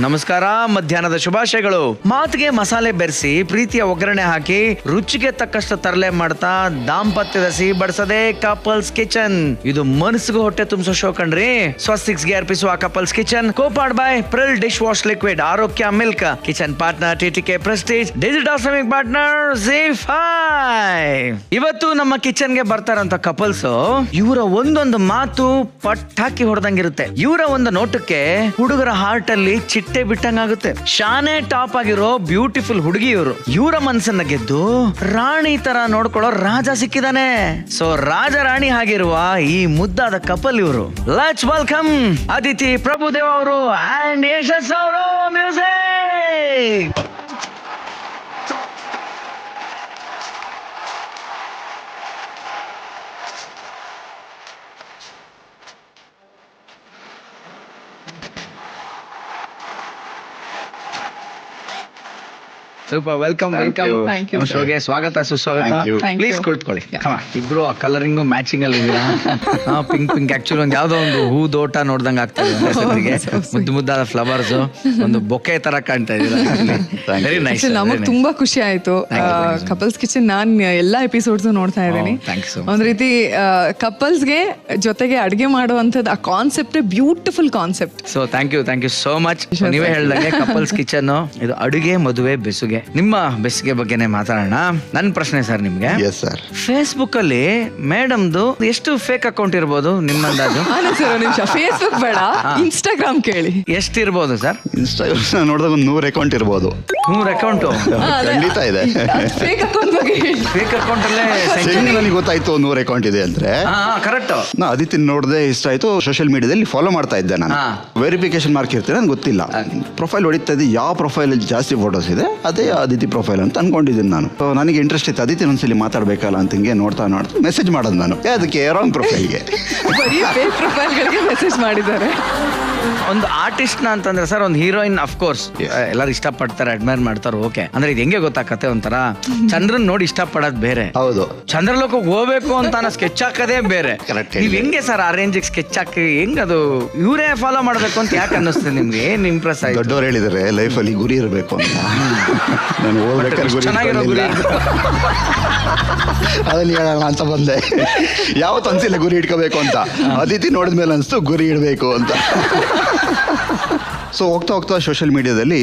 ನಮಸ್ಕಾರ, ಮಧ್ಯಾಹ್ನದ ಶುಭಾಶಯಗಳು. ಮಾತಿಗೆ ಮಸಾಲೆ ಬೆರೆಸಿ ಪ್ರೀತಿಯ ಒಗ್ಗರಣೆ ಹಾಕಿ ರುಚಿಗೆ ತಕ್ಕಷ್ಟು ತರಲೆ ಮಾಡ್ತಾ ದಾಂಪತ್ಯದ ಸಿಹಿ ಬಡಿಸದೆ ಕಪಲ್ಸ್ ಕಿಚನ್. ಇದು ಮನಸ್ಸಿಗೆ ಹೊಟ್ಟೆ ತುಂಬಿಸೋ ಶೋ ಕಣ್ರಿ. ಸ್ವಸ್ತಿಕ್ಸ್ಗೆ ಅರ್ಪಿಸುವ couples kitchen co-powered by Pril dish wash liquid, Arogya milk, kitchen partner TTK Prestige, digital streaming partner Zee5. ಇವತ್ತು ನಮ್ಮ ಕಿಚನ್ ಗೆ ಬರ್ತಾರಂತ ಕಪಲ್ಸ್ ಇವರ ಒಂದೊಂದು ಮಾತು ಪಟ್ಟಾಕಿ ಹೊಡೆದಂಗಿರುತ್ತೆ. ಇವರ ಒಂದು ನೋಟಕ್ಕೆ ಹುಡುಗರ ಹಾರ್ಟ್ ಅಲ್ಲಿ ಚಿಟ್ಟೆ ಬಿಟ್ಟಂಗಾಗುತ್ತೆ. ಶಾನೆ ಟಾಪ್ ಆಗಿರೋ ಬ್ಯೂಟಿಫುಲ್ ಹುಡುಗಿ ಇವರು. ಇವರ ಮನಸ್ಸನ್ನ ಗೆದ್ದು ರಾಣಿ ತರ ನೋಡ್ಕೊಳ್ಳೋ ರಾಜ ಸಿಕ್ಕಿದಾನೆ. ಸೊ ರಾಜ ರಾಣಿ ಆಗಿರುವ ಈ ಮುದ್ದಾದ ಕಪಲ್ ಇವರು. ಲೆಟ್ಸ್ ವೆಲ್ಕಮ್ ಅದಿತಿ ಪ್ರಭುದೇವ ಅವರು ಅಂಡ್ ಯಶಸ್ ಅವರು. ಮ್ಯೂಸಿಕ್. ಸೂಪರ್. ವೆಲ್ಕಮ್ ಶೋಗೆ ಸ್ವಾಗತ ಸುಸ್ವಾಗತ. ಪ್ಲೀಸ್ ಕುಳಿತುಕೊಳ್ಳಿ. ಇಬ್ರು ಆ ಕಲರಿಂಗ್ ಮ್ಯಾಚಿಂಗ್ ಅಲ್ಲಿ ಇದೀರಾ. ಪಿಂಕ್ ಆಕ್ಚುಲಿ ಒಂದು ಯಾವ್ದೋ ಒಂದು ಹೂದೋಟ ನೋಡ್ದಂಗ ಆಗ್ತದೆ. ಮುದ್ದು ಮುದ್ದಾದ ಫ್ಲವರ್ಸ್, ಒಂದು ಬೊಕ್ಕೆ ತರ ಕಾಣ್ತಾ ಇದೀರಾ. Very nice. ನಮಗ್ ತುಂಬಾ ಖುಷಿ ಆಯ್ತು. ಕಪಲ್ಸ್ ಕಿಚನ್ ನಾನ್ ಎಲ್ಲಾ ಎಪಿಸೋಡ್ಸ್ ನೋಡ್ತಾ ಇದ್ದೀನಿ. ಒಂದ್ ರೀತಿ ಕಪಲ್ಸ್ಗೆ ಜೊತೆಗೆ ಅಡಿಗೆ ಮಾಡುವಂತದ್ದು ಆ concept beautiful concept. So thank you so much. ನೀವೇ ಹೇಳ್ದಂಗೆ ಕಪಲ್ಸ್ ಕಿಚನ್ ಇದು ಅಡುಗೆ, ಮದುವೆ, ಬೆಸುಗೆ. ನಿಮ್ಮ ಬೆಸುಗೆ ಬಗ್ಗೆನೇ ಮಾತಾಡೋಣ. ನನ್ನ ಪ್ರಶ್ನೆ ಸರ್ ನಿಮ್ಗೆ, ಫೇಸ್ಬುಕ್ ಅಲ್ಲಿ ಮೇಡಮ್ದು ಎಷ್ಟು ಫೇಕ್ ಅಕೌಂಟ್ ಇರ್ಬೋದು ನಿಮ್ಮ ಅಂದಾಜು? ಫೇಸ್ಬುಕ್ ಬೇಡ, ಇನ್ಸ್ಟಾಗ್ರಾಮ್ ಕೇಳಿ. ಎಷ್ಟಿರ್ಬೋದು ಸರ್? ಇನ್ಸ್ಟಾಗ್ರಾಮ್ ನೋಡಿದಾಗ ಒಂದು 100 ಅಕೌಂಟ್ ಇರ್ಬೋದು. 100 ಅಕೌಂಟ್ ಖಂಡಿತ ಇದೆ. ಫೇಕ್ ಅಕೌಂಟ್ ಬಗ್ಗೆ ಫೇಕ್ ಅಕೌಂಟ್ ಅಲ್ಲೇ ನನಗೆ ಗೊತ್ತಾಯ್ತು 100 ಅಕೌಂಟ್ ಇದೆ ಅಂದ್ರೆ. ಕರೆಕ್ಟ್. ನಾ ಅದಿತಿ ನೋಡದೆ ಇಷ್ಟ ಆಯ್ತು. ಸೋಷಿಯಲ್ ಮೀಡಿಯಾದಲ್ಲಿ ಫಾಲೋ ಮಾಡ್ತಾ ಇದ್ದೆ ನಾನು. ವೆರಿಫಿಕೇಶನ್ ಮಾರ್ಕ್ ಇರ್ತೇನೆ ನನಗೆ ಗೊತ್ತಿಲ್ಲ. ಪ್ರೊಫೈಲ್ ಹೊಡಿತಾ ಇದ್ದೆ. ಯಾವ ಪ್ರೊಫೈಲ್ ಜಾಸ್ತಿ ಫೋಟೋಸ್ ಇದೆ ಅದೇ ಅದಿತಿ ಪ್ರೊಫೈಲ್ ಅಂತ ಅನ್ಕೊಂಡಿದ್ದೀನಿ ನಾನು. ನನಗೆ ಇಂಟ್ರೆಸ್ಟ್ ಇತ್ತು ಅದಿತಿ ಒಂದ್ಸಲಿ ಮಾತಾಡ್ಬೇಕಲ್ಲ ಅಂತ ಹಿಂಗೆ ನೋಡ್ತಾ ಮೆಸೇಜ್ ಮಾಡೋದು ನಾನು. ಅದಕ್ಕೆ ರಾಂಗ್ ಪ್ರೊಫೈಲ್ಗೆ ಬರೀ ಫೇಕ್ ಪ್ರೊಫೈಲ್ಗಳಿಗೆ ಮೆಸೇಜ್ ಮಾಡಿದ್ದಾರೆ. ಒಂದು ಆರ್ಟಿಸ್ಟ್ ನ ಅಂತಂದ್ರೆ ಸರ್, ಒಂದು ಹೀರೋಯಿನ್ ಅಫ್ಕೋರ್ಸ್ ಎಲ್ಲರೂ ಇಷ್ಟಪಡ್ತಾರೆ, ಅಡ್ಮೈರ್ ಮಾಡ್ತಾರೆ. ಓಕೆ, ಅಂದ್ರೆ ಇದು ಹೆಂಗೆ ಗೊತ್ತಾಕತ್ತೆ, ಒಂಥರ ಚಂದ್ರನ್ ನೋಡಿ ಇಷ್ಟಪಡೋದು ಬೇರೆ, ಹೌದು, ಚಂದ್ರಲೋಕಕ್ಕೆ ಹೋಗ್ಬೇಕು ಅಂತ ಸ್ಕೆಚ್ ಹಾಕೋದೇ ಬೇರೆ. ನೀವ್ ಹೆಂಗೆ ಸರ್ ಆ ರೇಂಜಿಗೆ ಸ್ಕೆಚ್ ಹಾಕಿ ಹೆಂಗ್ ಅದು ಇವರೇ ಫಾಲೋ ಮಾಡ್ಬೇಕು ಅಂತ ಯಾಕೆ ಅನ್ನಿಸ್ತದೆ ನಿಮ್ಗೆ? ಏನ್ ಇಂಪ್ರೆಸ್ ಆಯ್ತು? ದೊಡ್ಡವ್ರು ಹೇಳಿದಾರೆ ಲೈಫಲ್ಲಿ ಗುರಿ ಇರಬೇಕು ಅಂತ. ನಾನು ಚೆನ್ನಾಗಿರೋ ಗುರಿ ಅದನ್ನ ಹೇಳೋಣ ಅಂತ ಬಂದೆ. ಯಾವತ್ತು ಅನ್ಸಿಲ್ಲ ಗುರಿ ಇಟ್ಕೋಬೇಕು ಅಂತ. ಅದಿತಿ ನೋಡಿದ್ಮೇಲೆ ಅನ್ಸ್ತು ಗುರಿ ಇಡಬೇಕು ಅಂತ. ಸೊ ಹೋಗ್ತಾ ಸೋಷಿಯಲ್ ಮೀಡಿಯಾದಲ್ಲಿ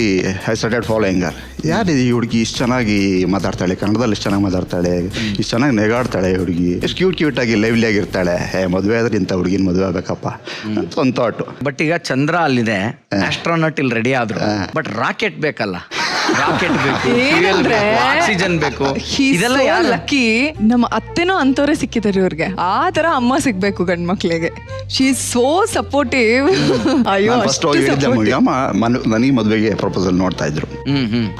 ಐ ಸ್ಟಾರ್ಟೆಡ್ ಫಾಲೋಯಿಂಗ್ ಹರ್. ಯಾರಿದೆ ಈ ಹುಡುಗಿ, ಇಷ್ಟು ಚೆನ್ನಾಗಿ ಮಾತಾಡ್ತಾಳೆ, ಕನ್ನಡದಲ್ಲಿ ಇಷ್ಟು ಚೆನ್ನಾಗಿ ಮಾತಾಡ್ತಾಳೆ, ಇಷ್ಟು ಚೆನ್ನಾಗಿ ನೆಗಾಡ್ತಾಳೆ ಹುಡುಗಿ, ಎಷ್ಟು ಕ್ಯೂಟ್ ಆಗಿ ಲೈವ್ಲಿ ಆಗಿರ್ತಾಳೆ. ಮದುವೆ ಆದ್ರೆ ಇಂಥ ಹುಡುಗಿನ ಮದುವೆ ಆಗ್ಬೇಕಪ್ಪ ಅಂತ ಒಂದು ಥಾಟ್. ಬಟ್ ಈಗ ಚಂದ್ರ ಅಲ್ಲಿದೆ, ಆಸ್ಟ್ರೋನಾಟ್ ಇಲ್ಲಿ ರೆಡಿ ಆದ್ರು. ಬಟ್ ರಾಕೆಟ್ ಬೇಕಲ್ಲ, ರಾಕೆಟ್ ಬೇಕು, ಆಕ್ಸಿಜನ್ ಬೇಕು. ಇದೆಲ್ಲ ಯಾರು ಲಕ್ಕಿ? ನಮ್ಮ ಅತ್ತೆನೂ ಅಂತವ್ರೆ ಸಿಕ್ಕಿದ್ದಾರೆ ಇವ್ರಿಗೆ. ಆ ತರ ಅಮ್ಮ ಸಿಗ್ಬೇಕು ಗಂಡ್ ಮಕ್ಳಿಗೆ. She is so supportive. ಅಯ್ಯೋ, ನನಗೆ ಮದುವೆಗೆ ಪ್ರಪೋಸಲ್ ನೋಡ್ತಾ ಇದ್ರು.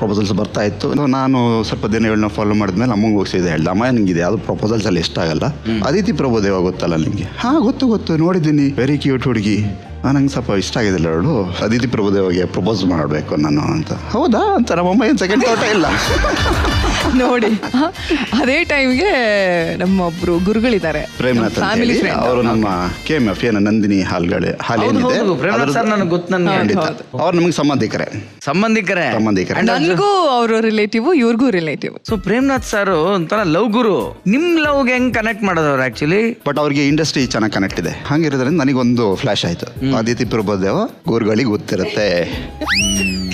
ಪ್ರಪೋಸಲ್ಸ್ ಬರ್ತಾ ಇತ್ತು. ನಾನು ಸ್ವಲ್ಪ ದಿನಗಳನ್ನ ಫಾಲೋ ಮಾಡಿದ್ಮೇಲೆ ಅಮ್ಮಂಗೆ ಹೋಗಿಸಿದೆ. ಹೇಳ್ದೆ, ಅಮ್ಮ ನಿಂಗಿದೆ ಯಾವ್ದು ಪ್ರಪೋಸಲ್ಸ್ ಅಲ್ಲಿ ಇಷ್ಟ ಆಗಲ್ಲ. ಅದಿತಿ ಪ್ರಭುದೇವ ಗೊತ್ತಲ್ಲ ನಿಂಗೆ? ಹಾ ಗೊತ್ತು, ನೋಡಿದ್ದೀನಿ, ವೆರಿ ಕ್ಯೂಟ್ ಹುಡುಗಿ, ನಂಗೆ ಸ್ವಲ್ಪ ಇಷ್ಟ ಆಗಿದಿಲ್ಲ ಅವಳು, ಅದಿತಿ ಪ್ರಭುದೇವಗೆ ಪ್ರಪೋಸ್ ಮಾಡಬೇಕು ನಾನು ಅಂತ. ಹೌದಾ ಅಂತ ನಮ್ಮಮ್ಮ ಏನು ಸೆಕೆಂಡ್ ಥಾಟ್ ಇಲ್ಲ. ನೋಡಿ, ಅದೇ ಟೈಮ್ಗೆ ನಮ್ಮೊಬ್ರು ಗುರುಗಳಿದ್ದಾರೆ, ಪ್ರೇಮನಾಥ್ ಅವರು, ನಮ್ಮ KMF ನಂದಿನಿ ಹಾಲೇನಿದೆ, ಅವ್ರು ನಮಗೆ ಸಂಬಂಧಿಕರೇ. ನನಗೂ ಅವರು ರಿಲೇಟಿವ್, ಇವ್ರಿಗೂ ರಿಲೇಟಿವ್. ಸೊ ಪ್ರೇಮನಾಥ್ ಸರ್ ಒಂಥರ ಲವ್ ಗುರು. ನಿಮ್ ಲವ್ಗೆ ಹೆಂಗ್ ಕನೆಕ್ಟ್ ಮಾಡೋದವ್ರು ಆಕ್ಚುಲಿ? ಬಟ್ ಅವ್ರಿಗೆ ಇಂಡಸ್ಟ್ರಿ ಚೆನ್ನಾಗಿ ಕನೆಕ್ಟ್ ಇದೆ. ಹಂಗಿರೋದ್ರಿಂದ ನನಗೊಂದು ಫ್ಲಾಶ್ ಆಯ್ತು, ಅದಿತಿ ಪ್ರಭುದೇವ ಗುರುಗಳಿಗೆ ಗೊತ್ತಿರುತ್ತೆ.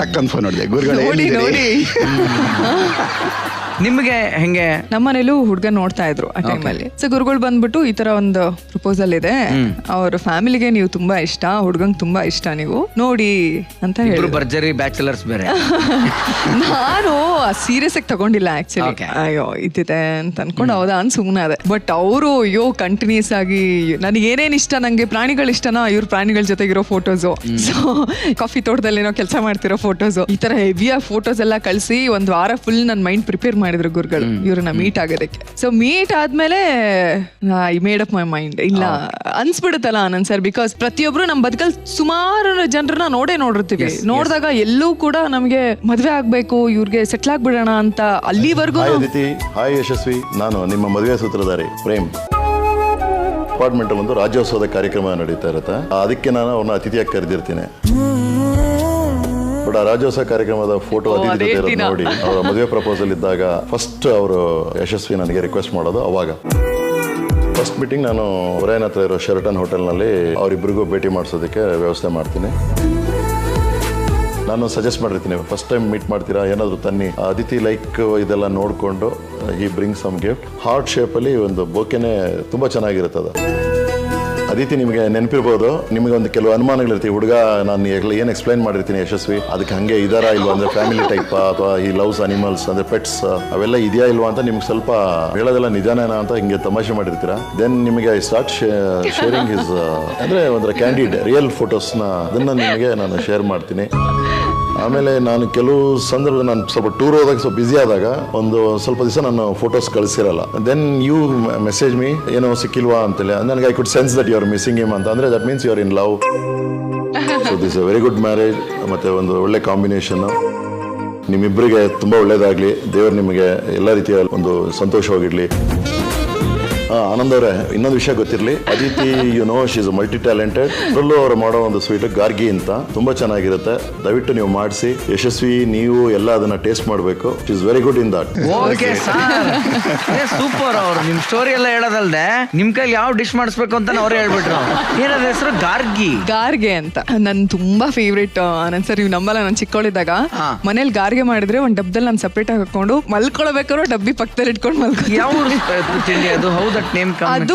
ಟಕ್ಕಂತ ಫೋನ್ ನೋಡಿದೆ, ಗುರುಗಳು ನಿಮ್ಗೆ ಹೆಂಗೆ? ನಮ್ಮನೇಲೂ ಹುಡ್ಗ ನೋಡ್ತಾ ಇದ್ರು ಆ ಟೈಮಲ್ಲಿ. ಸೊ ಗುರುಗಳು ಬಂದ್ಬಿಟ್ಟು ಈ ತರ ಒಂದು ಪ್ರಪೋಸಲ್ ಇದೆ, ಅವ್ರ ಫ್ಯಾಮಿಲಿಗೆ ನೀವು ತುಂಬಾ ಇಷ್ಟ, ಹುಡ್ಗಂಗ್ ತುಂಬಾ ಇಷ್ಟ, ನೀವು ನೋಡಿ ಅಂತ ಹೇಳಿ. ಭರ್ಜರಿ ಬ್ಯಾಚಲರ್ಸ್ ಬೇರೆ. ನಾನು ಸೀರಿಯಸ್ ಆಗಿ ತಗೊಂಡಿಲ್ಲ ಆಕ್ಚುಲಿ. ಅಯ್ಯೋ ಇದ್ದಿದೆ ಅಂತ ಅನ್ಕೊಂಡು ಹೌದಾ ಅಂತ ಸುಮ್ಮನೆ ಅದೇ. ಬಟ್ ಅವರು ಕಂಟಿನ್ಯೂಸ್ ಆಗಿ ನನಗೆ ಏನೇನ್ ಇಷ್ಟ, ನಂಗೆ ಪ್ರಾಣಿಗಳು ಇಷ್ಟನಾ, ಇವ್ರ ಪ್ರಾಣಿಗಳ ಜೊತೆಗಿರೋ ಫೋಟೋಸು, ಸೊ ಕಾಫಿ ತೋಟದಲ್ಲಿ ಏನೋ ಕೆಲಸ ಮಾಡ್ತಿರೋ ಫೋಟೋಸು, ಈ ತರ ಹೆವಿಯ ಫೋಟೋಸ್ ಎಲ್ಲ ಕಳಿಸಿ ಒಂದ್ ವಾರ ಫುಲ್ ನನ್ನ ಮೈಂಡ್ ಪ್ರಿಪೇರ್ ಮಾಡಿದ್ರು ಗುರುಗಳು ಇವ್ರನ್ನ ಮೀಟ್ ಆಗೋದಕ್ಕೆ. ಸೊ ಮೀಟ್ ಆದ್ಮೇಲೆ I made up my mind. ಇಲ್ಲ ಅನ್ಸ್ಬಿಡುತ್ತಲ್ಲ ಆನಂದ್ ಸರ್, ಬಿಕಾಸ್ ಪ್ರತಿಯೊಬ್ರು ನಮ್ ಬದುಕಲ್ ಸುಮಾರು ಜನರನ್ನ ನೋಡಿರ್ತೀವಿ. ನೋಡಿದಾಗ ಎಲ್ಲೂ ಕೂಡ ನಮ್ಗೆ ಮದ್ವೆ ಆಗ್ಬೇಕು, ಇವ್ರಿಗೆ ಸೆಟ್ಲ್ ಆಗ್ಬಿಡೋಣ ಅಂತ ಅಲ್ಲಿವರೆಗೂ. ಹಾಯ್ ಯಶಸ್ವಿ, ನಾನು ನಿಮ್ಮ ಮದುವೆ ಸೂತ್ರಧಾರಿ ಪ್ರೇಮ್. ಅಪಾರ್ಟ್ಮೆಂಟ್ ಒಂದು ರಾಜ್ಯೋತ್ಸವದ ಕಾರ್ಯಕ್ರಮ ನಡೀತಾ ಇರುತ್ತೆ, ಅದಕ್ಕೆ ನಾನು ಅವ್ರನ್ನ ಅತಿಥಿಯಾಗಿ ಕರೆದಿರ್ತೀನಿ. ಬಟ್ ಆ ರಾಜ್ಯೋತ್ಸವ ಕಾರ್ಯಕ್ರಮದ ಫೋಟೋ ಅತಿಥಿ ಜೊತೆ ಇರೋದು ನೋಡಿ ಅವರ ಮದುವೆ ಪ್ರಪೋಸಲ್ ಇದ್ದಾಗ ಫಸ್ಟ್ ಅವರು ಯಶಸ್ವಿ ನನಗೆ ರಿಕ್ವೆಸ್ಟ್ ಮಾಡೋದು ಅವಾಗ. ಫಸ್ಟ್ ಮೀಟಿಂಗ್ ನಾನು ಒರೈನ್ ಹತ್ರ ಇರೋ ಶೆರಟನ್ ಹೋಟೆಲ್ನಲ್ಲಿ ಅವರಿಬ್ಬರಿಗೂ ಭೇಟಿ ಮಾಡಿಸೋದಕ್ಕೆ ವ್ಯವಸ್ಥೆ ಮಾಡ್ತೀನಿ. ನಾನು ಸಜೆಸ್ಟ್ ಮಾಡಿರ್ತೀನಿ, ಫಸ್ಟ್ ಟೈಮ್ ಮೀಟ್ ಮಾಡ್ತೀರಾ ಏನಾದರೂ ತನ್ನಿ, ಅದಿತಿ ಲೈಕ್ ಇದೆಲ್ಲ ನೋಡಿಕೊಂಡು ಈ ಬ್ರಿಂಗ್ ಸಮ್ ಗಿಫ್ಟ್. ಹಾರ್ಟ್ ಶೇಪಲ್ಲಿ ಒಂದು ಬೋಕೆನೇ ತುಂಬ ಚೆನ್ನಾಗಿರುತ್ತೆ ಅದು. ಅದಿತಿ ನಿಮಗೆ ನೆನಪಿರ್ಬೋದು, ನಿಮಗೆ ಒಂದು ಕೆಲವು ಅನುಮಾನಗಳಿರ್ತೀವಿ, ಹುಡುಗ ನಾನು ಏನು ಎಕ್ಸ್ಪ್ಲೈನ್ ಮಾಡಿರ್ತೀನಿ ಯಶಸ್ವಿ ಅದಕ್ಕೆ ಹಂಗೆ ಇದಾರಾ ಇಲ್ವಾ, ಅಂದರೆ ಫ್ಯಾಮಿಲಿ ಟೈಪ್ ಅಥವಾ ಈ ಲವ್ಸ್ ಅನಿಮಲ್ಸ್ ಅಂದರೆ ಪೆಟ್ಸ್ ಅವೆಲ್ಲ ಇದೆಯಾ ಇಲ್ವಾ ಅಂತ ನಿಮ್ಗೆ ಸ್ವಲ್ಪ ಹೇಳೋದೆಲ್ಲ ನಿಜಾನೇನಾ ಅಂತ ಹಿಂಗೆ ತಮಾಷೆ ಮಾಡಿರ್ತೀರಾ. ದೆನ್ ನಿಮಗೆ ಐ ಸ್ಟಾರ್ಟ್ ಶೇರಿಂಗ್ ಹಿಸ್ ಅಂದರೆ ಒಂಥರ ಕ್ಯಾಂಡಿಡ್ ರಿಯಲ್ ಫೋಟೋಸ್ನ ಅದನ್ನು ನಿಮಗೆ ನಾನು ಶೇರ್ ಮಾಡ್ತೀನಿ. ಆಮೇಲೆ ನಾನು ಕೆಲವು ಸಂದರ್ಭ ನಾನು ಸ್ವಲ್ಪ ಟೂರ್ ಹೋದಾಗ ಸ್ವಲ್ಪ ಬ್ಯುಸಿ ಆದಾಗ ಒಂದು ಸ್ವಲ್ಪ ದಿವಸ ನಾನು ಫೋಟೋಸ್ ಕಳಿಸಿರಲ್ಲ. ದೆನ್ ಯು ಮೆಸೇಜ್ ಮೀ ಏನೋ ಸಿಕ್ಕಿಲ್ವಾ ಅಂತೇಳಿ, ನನಗೆ I could sense that you are missing him ಅಂತ. ಅಂದರೆ that means you are in love. So this a very good marriage, ಮತ್ತು ಒಂದು ಒಳ್ಳೆ ಕಾಂಬಿನೇಷನ್ನು. ನಿಮ್ಮಿಬ್ಬರಿಗೆ ತುಂಬ ಒಳ್ಳೇದಾಗಲಿ, ದೇವರು ನಿಮಗೆ ಎಲ್ಲ ರೀತಿಯ ಒಂದು ಸಂತೋಷವಾಗಿರಲಿ. ಆನಂದ್ ಅವರೇ, ಇನ್ನೊಂದು ವಿಷಯ ಗೊತ್ತಿರಲಿ, Aditi she is multi talented. ಅದರಲ್ಲೂ ಅವರು ಮಾಡೋ ಒಂದು ಸ್ವೀಟ್ ಗಾರ್ಗಿ ಅಂತ ತುಂಬಾ ಚೆನ್ನಾಗಿರುತ್ತೆ, ದಯವಿಟ್ಟು ನೀವು ಮಾಡಿಸಿ. ಯಶಸ್ವಿ ನೀವು ಎಲ್ಲ ಅದನ್ನ ಟೇಸ್ಟ್ ಮಾಡಬೇಕು. She is very good in that. Okay sir, super. ಅವ್ರು ನಿಮ್ ಸ್ಟೋರಿ ಎಲ್ಲ ಹೇಳೋದಲ್ದೆ ನಿಮ್ ಕೈಲಿ ಯಾವ ಡಿಶ್ ಮಾಡಿಸ್ಬೇಕು ಅಂತ ಅವ್ರು ಹೇಳ್ಬಿಟ್ರು. ಏನದ ಹೆಸರು? ಗಾರ್ಗೆ ಅಂತ. ನನ್ ತುಂಬಾ ಫೇವ್ರೇಟ್. ಆನಂದ್ ಸರ್, ನೀವು ನಂಬಲ್ಲ, ನಾನು ಚಿಕ್ಕವಳಿದ್ದಾಗ ಮನೇಲಿ ಗಾರ್ಗೆ ಮಾಡಿದ್ರೆ ಒಂದ್ ಡಬ್ಬದಲ್ಲಿ ನಾನು ಸಪ್ರೇಟ್ ಆಗಿ ಹಾಕೊಂಡು ಮಲ್ಕೊಳ್ಬೇಕಾದ್ರು ಡಬ್ಬಿ ಪಕ್ಕದಲ್ಲಿ ಇಟ್ಕೊಂಡು ಯಾವ ತಿಂಡಿ ಅದು? ಹೌದು, ಅದು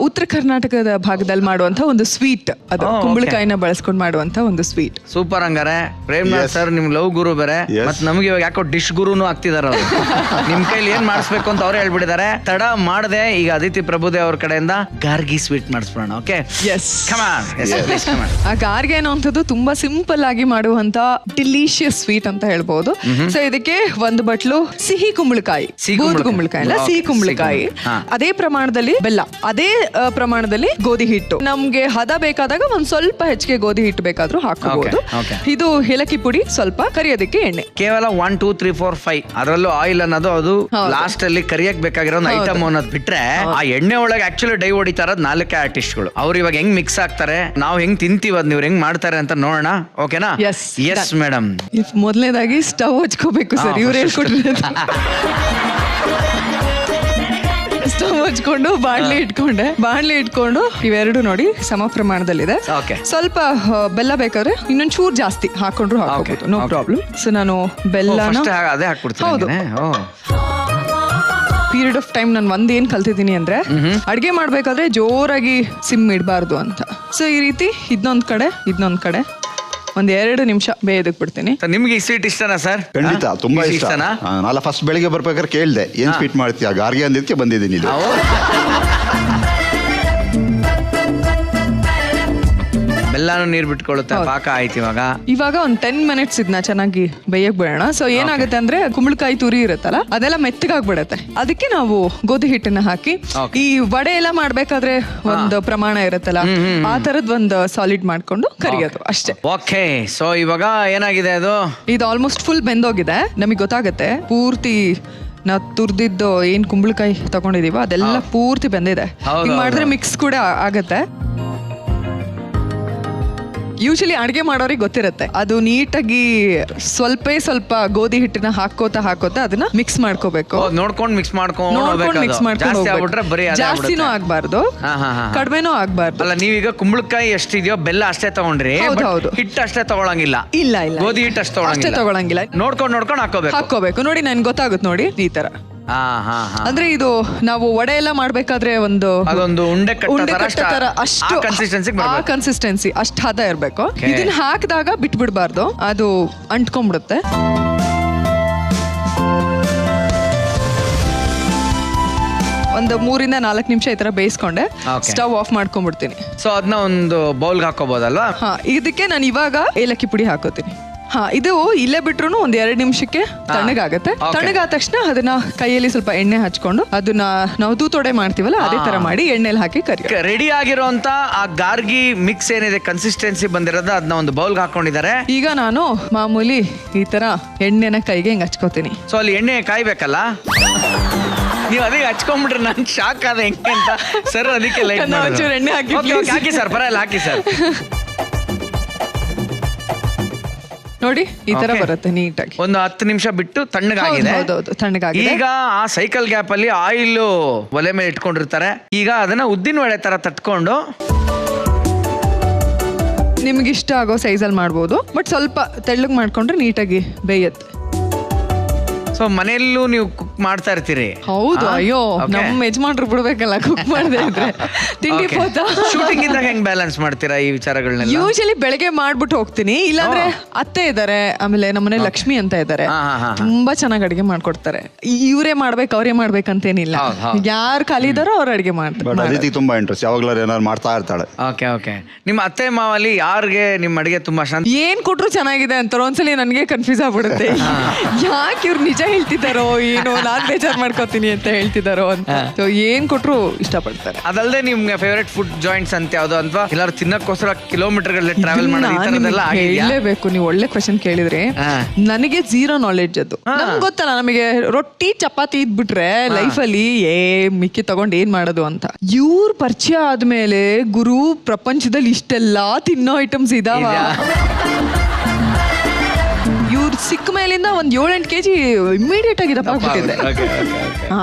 ಉತ್ತರ ಕರ್ನಾಟಕದ ಭಾಗದಲ್ಲಿ ಮಾಡುವಂತ ಒಂದು ಸ್ವೀಟ್. ಅದು ಕುಂಬಳಕಾಯಿನ ಬಳಸ್ಕೊಂಡು ಮಾಡುವಂತ ಒಂದು ಸ್ವೀಟ್. ಸೂಪರ್. ಹಂಗಾರೆ ಪ್ರೇಮ್ನಾಥ್ ಸರ್ ನಿಮ್ ಲವ್ ಗುರು ಬೇರೆ, ಮತ್ ನಮ್ಗೆ ಇವಾಗ ಯಾಕೋ ಡಿಶ್ ಗುರುನು ಆಗ್ತಿದಾರ. ನಿಮ್ ಕೈಲಿ ಏನ್ ಮಾಡಿಸ್ಬೇಕು ಅಂತ ಅವ್ರು ಹೇಳ್ಬಿಟ್ಟಿದ್ದಾರೆ. ತಡ ಮಾಡದೆ ಈಗ ಅದಿತಿ ಪ್ರಭುದೇವ್ ಅವ್ರ ಕಡೆಯಿಂದ ಗಾರ್ಗಿ ಸ್ವೀಟ್ ಮಾಡಿಸ್ಬಿಡೋಣ. ಓಕೆ, ಆ ಗಾರ್ಗೆ ಅನ್ನುವಂಥದ್ದು ತುಂಬಾ ಸಿಂಪಲ್ ಆಗಿ ಮಾಡುವಂತ ಡಿಲಿಷಿಯಸ್ ಸ್ವೀಟ್ ಅಂತ ಹೇಳ್ಬಹುದು. ಸೊ ಇದಕ್ಕೆ ಒಂದು ಬಟ್ಲು ಸಿಹಿ ಕುಂಬಳಕಾಯಿ, ಬೂದ್ ಕುಂಬಳಕಾಯಿ ಅಲ್ಲ, ಸಿಹಿ ಕುಂಬಳಕಾಯಿ, ಅದೇ ಪ್ರಮಾಣದಲ್ಲಿ ಬೆಲ್ಲ, ಅದೇ ಪ್ರಮಾಣದಲ್ಲಿ ಗೋಧಿ ಹಿಟ್ಟು. ನಮ್ಗೆ ಹದ ಬೇಕಾದಾಗ ಒಂದ್ ಸ್ವಲ್ಪ ಹೆಚ್ಚಿಗೆ ಗೋಧಿ ಹಿಟ್ಟು ಬೇಕಾದ್ರೂ ಹಾಕಬಹುದು. ಇದು ಏಲಕ್ಕಿ ಪುಡಿ, ಸ್ವಲ್ಪ ಕರಿಯೋದಕ್ಕೆ ಎಣ್ಣೆ. ಕೇವಲ 1 2 3 4 5 ಅದರಲ್ಲೂ ಆಯಿಲ್ ಅನ್ನೋದು ಅದು ಲಾಸ್ಟ್ ಅಲ್ಲಿ ಕರಿಯಕ್ ಬೇಕಾಗಿರೋ ಒಂದು ಐಟಮ್ ಅನ್ನೋದು ಬಿಟ್ರೆ, ಆ ಎಣ್ಣೆ ಒಳಗೆ ಆಕ್ಚುಲಿ ಡೈ ಹೊಡಿತಾರ 4 ಆರ್ಟಿಸ್ಟ್ಗಳು. ಅವ್ರು ಇವಾಗ ಹೆಂಗ್ ಮಿಕ್ಸ್ ಆಗ್ತಾರೆ, ನಾವು ಹೆಂಗ್ ತಿಂತೀವಿ ಅದ್ ನೀವು ಹೆಂಗ್ ಮಾಡ್ತಾರೆ ಅಂತ ನೋಡೋಣ. ಓಕೆನಾ? Yes madam. ಮೊದಲನೇದಾಗಿ ಸ್ಟವ್ ಹಚ್ಕೋಬೇಕು ಸರ್, ಇವ್ರು ಹೇಳ್ಕೊಟ್ರೆ. ಸ್ಟವ್ ಹಚ್ಕೊಂಡು ಬಾಣ್ಲಿ ಇಟ್ಕೊಂಡು ಇವೆರಡು ನೋಡಿ ಸಮ ಪ್ರಮಾಣದಲ್ಲಿದೆ. ಸ್ವಲ್ಪ ಬೆಲ್ಲ ಬೇಕಾದ್ರೆ ಇನ್ನೊಂದ್ ಚೂರ್ ಜಾಸ್ತಿ ಹಾಕೊಂಡ್ರು ಹಾಕೋಬಹುದು, ನೋ ಪ್ರಾಬ್ಲಮ್. ಸೊ ನಾನು ಬೆಲ್ಲನ ಹೌದು ಪೀರಿಯಡ್ ಆಫ್ ಟೈಮ್ ನಾನು ಒಂದೇನ್ ಕಲ್ತಿದ್ದೀನಿ ಅಂದ್ರೆ, ಅಡ್ಗೆ ಮಾಡ್ಬೇಕಾದ್ರೆ ಜೋರಾಗಿ ಸಿಮ್ ಇಡಬಾರ್ದು ಅಂತ. ಸೊ ಈ ರೀತಿ ಇದನ್ನೊಂದ್ ಕಡೆ ಒಂದ್ 2 ನಿಮಿಷ ಬೇಯದಕ್ ಬಿಡ್ತೀನಿ. ನಿಮ್ಗೆ ಈ ಸ್ವೀಟ್ ಇಷ್ಟನಾ ಸರ್? ಖಂಡಿತ, ತುಂಬಾ ಇಷ್ಟ. ನಾನು ಫಸ್ಟ್ ಬೆಳಿಗ್ಗೆ ಬರ್ಬೇಕಾದ್ರೆ ಕೇಳ್ದೆ ಏನ್ ಸ್ವೀಟ್ ಮಾಡ್ತೀಯ, ಗಾರ್ಗೆ ಅಂದಿದ್ದಕ್ಕೆ ಬಂದಿದ್ದೀನಿ. ಬೆಲ್ಲಾನು ನೀರ್ ಬಿಟ್ಕೊಳ್ಳುತ್ತೆ, ಪಾಕ ಆಯ್ತು. ಇವಾಗ ಒಂದ್ 10 ಮಿನಿಟ್ಸ್ ಇದನ್ನ ಚೆನ್ನಾಗಿ ಬೇಯಕ್ ಬಿಡೋಣ. ಸೊ ಏನಾಗುತ್ತೆ ಅಂದ್ರೆ ಕುಂಬಳಕಾಯಿ ತುರಿ ಇರುತ್ತಲ್ಲ, ಅದೆಲ್ಲ ಮೆತ್ತಗಾಗ್ಬಿಡತ್ತೆ. ಅದಕ್ಕೆ ನಾವು ಗೋಧಿ ಹಿಟ್ಟನ್ನ ಹಾಕಿ, ಈ ವಡೆ ಎಲ್ಲ ಮಾಡ್ಬೇಕಾದ್ರೆ ಒಂದು ಪ್ರಮಾಣ ಇರುತ್ತಲ್ಲ, ಆ ತರದ್ ಒಂದು ಸಾಲಿಡ್ ಮಾಡ್ಕೊಂಡು ಕರಿಯೋದು ಅಷ್ಟೇ. ಓಕೆ, ಸೊ ಇವಾಗ ಏನಾಗಿದೆ ಅದು? ಇದು ಆಲ್ಮೋಸ್ಟ್ ಫುಲ್ ಬೆಂದೋಗಿದೆ. ನಮಗೆ ಗೊತ್ತಾಗುತ್ತೆ ಪೂರ್ತಿ ನಾವು ತುರ್ದಿದ್ದು ಏನ್ ಕುಂಬಳಕಾಯಿ ತಗೊಂಡಿದೀವ ಅದೆಲ್ಲ ಪೂರ್ತಿ ಬೆಂದಿದೆ. ಹಿಂಗ್ ಮಾಡಿದ್ರೆ ಮಿಕ್ಸ್ ಕೂಡ ಆಗತ್ತೆ. ಯೂಶಲಿ ಅಡ್ಗೆ ಮಾಡೋರಿಗೆ ಗೊತ್ತಿರುತ್ತೆ, ಅದು ನೀಟಾಗಿ ಸ್ವಲ್ಪ ಗೋಧಿ ಹಿಟ್ಟನ್ನ ಹಾಕೋತಾ ಅದನ್ನ ಮಿಕ್ಸ್ ಮಾಡ್ಕೋಬೇಕು. ನೋಡ್ಕೊಂಡು ಮಿಕ್ಸ್ ಮಾಡ್ಕೊಂಡು ಜಾಸ್ತಿನೂ ಆಗ್ಬಾರ್ದು, ಕಡಿಮೆನೂ ಆಗ್ಬಾರ್ದು. ಅಲ್ಲ, ನೀವೀಗ ಕುಂಬಳಕಾಯಿ ಎಷ್ಟಿದೆಯೋ ಬೆಲ್ಲ ಅಷ್ಟೇ ತಗೊಂಡ್ರಿ, ಹಿಟ್ಟು ಅಷ್ಟೇ ತಗೊಳಂಗಿಲ್ಲ. ಇಲ್ಲ, ಗೋಧಿ ಹಿಟ್ಟು ಅಷ್ಟೇ ತಗೊಳಂಗಿಲ್ಲ. ನೋಡ್ಕೊಂಡು ಹಾಕೋಬೇಕು. ನೋಡಿ, ನನ್ಗೆ ಗೊತ್ತಾಗುತ್ತೆ ನೋಡಿ ಈ ತರ. ಅಂದ್ರೆ ಇದು ನಾವು ವಡೆ ಎಲ್ಲ ಮಾಡ್ಬೇಕಾದ್ರೆ ಒಂದು ಉಂಡೆ ತರ ಅಷ್ಟು ಕನ್ಸಿಸ್ಟೆನ್ಸಿ ಅಷ್ಟು ಹದ ಇರ್ಬೇಕು. ಇದನ್ನ ಹಾಕಿದಾಗ ಬಿಟ್ಬಿಡ್ಬಾರ್ದು, ಅದು ಅಂಟ್ಕೊಂಡ್ಬಿಡುತ್ತೆ. ಒಂದು 3 ಇಂದ 4 ನಿಮಿಷ ಈ ತರ ಬೇಯಿಸ್ಕೊಂಡೆ ಸ್ಟವ್ ಆಫ್ ಮಾಡ್ಕೊಂಡ್ಬಿಡ್ತೀನಿ. ಸೊ ಅದನ್ನ ಒಂದು ಬೌಲ್ಗೆ ಹಾಕೋಬಹುದಲ್ವಾ? ಇದಕ್ಕೆ ನಾನು ಇವಾಗ ಏಲಕ್ಕಿ ಪುಡಿ ಹಾಕೋತೀನಿ. ಇದು ಇಲ್ಲೇ ಬಿಟ್ರು ಒಂದ್ 2 ನಿಮಿಷಕ್ಕೆ ತಣ್ಣಗಾಗತ್ತೆ. ತಣ್ಣಗಾದ ತಕ್ಷಣ ಅದನ್ನ ಕೈಯಲ್ಲಿ ಸ್ವಲ್ಪ ಎಣ್ಣೆ ಹಚ್ಕೊಂಡು ಅದನ್ನ ನಾವು ತೂತೊಡೆ ಮಾಡ್ತೀವಲ್ಲ ಅದೇ ತರ ಮಾಡಿ ಎಣ್ಣೆಲಿ ಹಾಕಿ ರೆಡಿ ಆಗಿರುವಂತ ಆ ಗಾರ್ಗಿ ಮಿಕ್ಸ್ ಏನಿದೆ ಕನ್ಸಿಸ್ಟೆನ್ಸಿ ಬಂದಿರೋದು ಅದನ್ನ ಒಂದು ಬೌಲ್ಗೆ ಹಾಕೊಂಡಿದ್ದಾರೆ. ಈಗ ನಾನು ಮಾಮೂಲಿ ಈ ತರ ಎಣ್ಣೆನ ಕೈಗೆ ಹಿಂಗ್ ಹಚ್ಕೋತೀನಿ. ಸೊ ಅಲ್ಲಿ ಎಣ್ಣೆ ಕಾಯ್ಬೇಕಲ್ಲ, ನೀವು ಅದಕ್ಕೆ ಹಚ್ಕೊಂಡ್ಬಿಟ್ರೆ ನನ್ ಶಾಕ್ ಆದ ಹೆಂಗೆ ಅಂತ. ಸರ್ ಅದಕ್ಕೆ ಎಣ್ಣೆ ಹಾಕಿ ಸರ್, ಪರವಾಗಿಲ್ಲ ಹಾಕಿ ಸರ್. ನೋಡಿ ಈ ತರ Okay. ಬರುತ್ತೆ ನೀಟಾಗಿ. ಒಂದು 10 ನಿಮಿಷ ಬಿಟ್ಟು ತಣ್ಣಗಾಗಿದೆ. ಹೌದು ತಣ್ಣಗಾಗಿದೆ. ಈಗ ಆ ಸೈಕಲ್ ಗ್ಯಾಪ್ ಅಲ್ಲಿ ಆಯಿಲ್ ಒಲೆ ಮೇಲೆ ಇಟ್ಕೊಂಡಿರ್ತಾರೆ. ಈಗ ಅದನ್ನ ಉದ್ದಿನ ವಡೆ ತರ ತಟ್ಕೊಂಡು ನಿಮ್ಗೆ ಇಷ್ಟ ಆಗೋ ಸೈಜಲ್ಲಿ ಮಾಡ್ಬೋದು, ಬಟ್ ಸ್ವಲ್ಪ ತೆಳ್ಳಗ್ ಮಾಡ್ಕೊಂಡ್ರೆ ನೀಟಾಗಿ ಬೇಯತ್ತೆ. ಸೊ ಮನೆಯಲ್ಲೂ ನೀವು ಕುಕ್ ಮಾಡ್ತಾ ಇರ್ತೀರಿ? ಹೌದು. ಅಯ್ಯೋ, Okay. ನಮ್ಮ ಯಜಮಾನ್ರು ಬಿಡ್ಬೇಕಲ್ಲ ಕುಕ್ ಮಾಡದೆ ಇದ್ರೆ. ತಿಂಡಿ ಪೋತ ಶೂಟಿಂಗ್ ಇದ್ದಾಗ ಹೆಂಗ್ ಬ್ಯಾಲೆನ್ಸ್ ಮಾಡ್ತೀರಾ ಈ ವಿಚಾರಗಳನ್ನೆಲ್ಲ? ಯೂಶಲಿ ಬೆಳಗ್ಗೆ ಮಾಡ್ಬಿಟ್ಟು ಹೋಗ್ತೀನಿ, ಇಲ್ಲಾಂದ್ರೆ ಅತ್ತೆ ಇದಾರೆ, ಆಮೇಲೆ ನಮ್ಮನೆ ಲಕ್ಷ್ಮಿ ಅಂತ ಇದಾರೆ, ತುಂಬಾ ಚೆನ್ನಾಗಿ ಅಡಿಗೆ ಮಾಡ್ಕೊಡ್ತಾರೆ. ಇವರೇ ಮಾಡ್ಬೇಕು ಅವರೇ ಮಾಡ್ಬೇಕಂತೇನಿಲ್ಲ, ಯಾರು ಖಾಲಿ ಇದಾರೋ ಅವ್ರು ಅಡಿಗೆ ಮಾಡ್ತಾರೆ. ಬಟ್ ಅದಿತಿ ತುಂಬಾ ಇಂಟ್ರೆಸ್ಟ್, ಯಾವಾಗ್ಲಾರು ಏನಾದ್ರು ಮಾಡ್ತಾ ಇರ್ತಾಳೆ. ಓಕೆ. ನಿಮ್ಮ ಅತ್ತೆ ಮಾವಲ್ಲಿ ಯಾರಿಗೆ ನಿಮ್ಮ ಅಡಿಗೆ ತುಂಬಾ ಶಾಂತಿ? ಏನ್ ಕೊಟ್ರು ಚೆನ್ನಾಗಿದೆ ಅಂತಾರೋ. ಒಂದ್ಸಲಿ ನನ್ಗೆ ಕನ್ಫ್ಯೂಸ್ ಆಗ್ಬಿಡುತ್ತೆ, ಯಾಕೆ ಇವ್ರು ನಿಜ ಹೇಳ್ತಿದಾರೋ ಏನೋ, ನಾನ್ ಬೇಜಾರ್ ಮಾಡ್ಕೋತೀನಿ ಅಂತ ಹೇಳ್ತಿದಾರೋ ಅಂತ. So, ಏನ್ ಕೊಟ್ರು ಇಷ್ಟಪಡ್ತಾರೆ. ಅದಲ್ಲದೆ ನಿಮ್ಗೆ ಫೇವರೇಟ್ ಫುಡ್ ಜಾಯಿಂಟ್ಸ್ ಅಂತ ಯಾವ್ದು, ಅಥವಾ ಎಲ್ಲಾರು ತಿನ್ನಕ್ಕೋಸ್ಕರ ಕಿಲೋಮೀಟರ್ ಗಟ್ಟಲೆ ಟ್ರಾವೆಲ್ ಮಾಡೋದು ಈ ತರದೆಲ್ಲ ಆಗಿದೆಯಾ? ಹೇಳಲೇಬೇಕು, ನೀವು ಒಳ್ಳೆ ಕ್ವೆಶ್ಚನ್ ಕೇಳಿದ್ರೆ. ನನಗೆ ಝೀರೋ ನಾಲೆಡ್ಜ್ ಅದು. ನಮ್ಗೆ ಗೊತ್ತಲ್ಲ, ನಮಗೆ ರೊಟ್ಟಿ ಚಪಾತಿ ಇದ್ಬಿಟ್ರೆ ಲೈಫಲ್ಲಿ ಮಿಕ್ಕಿ ತಗೊಂಡ್ ಏನ್ ಮಾಡೋದು ಅಂತ. ಇವ್ರ ಪರಿಚಯ ಆದ್ಮೇಲೆ ಗುರು ಪ್ರಪಂಚದಲ್ಲಿ ಇಷ್ಟೆಲ್ಲಾ ತಿನ್ನೋ ಐಟಮ್ಸ್ ಇದಾವ. ಇವ್ರು ಸಿಕ್ಕ ಮೇಲಿಂದ ಒಂದ್ 7-8 kg ಇಮಿಡಿಯೇಟ್ ಆಗಿ ದಪ್ಪ ಆಗ್ಬಿಟ್ಟಿದೆ.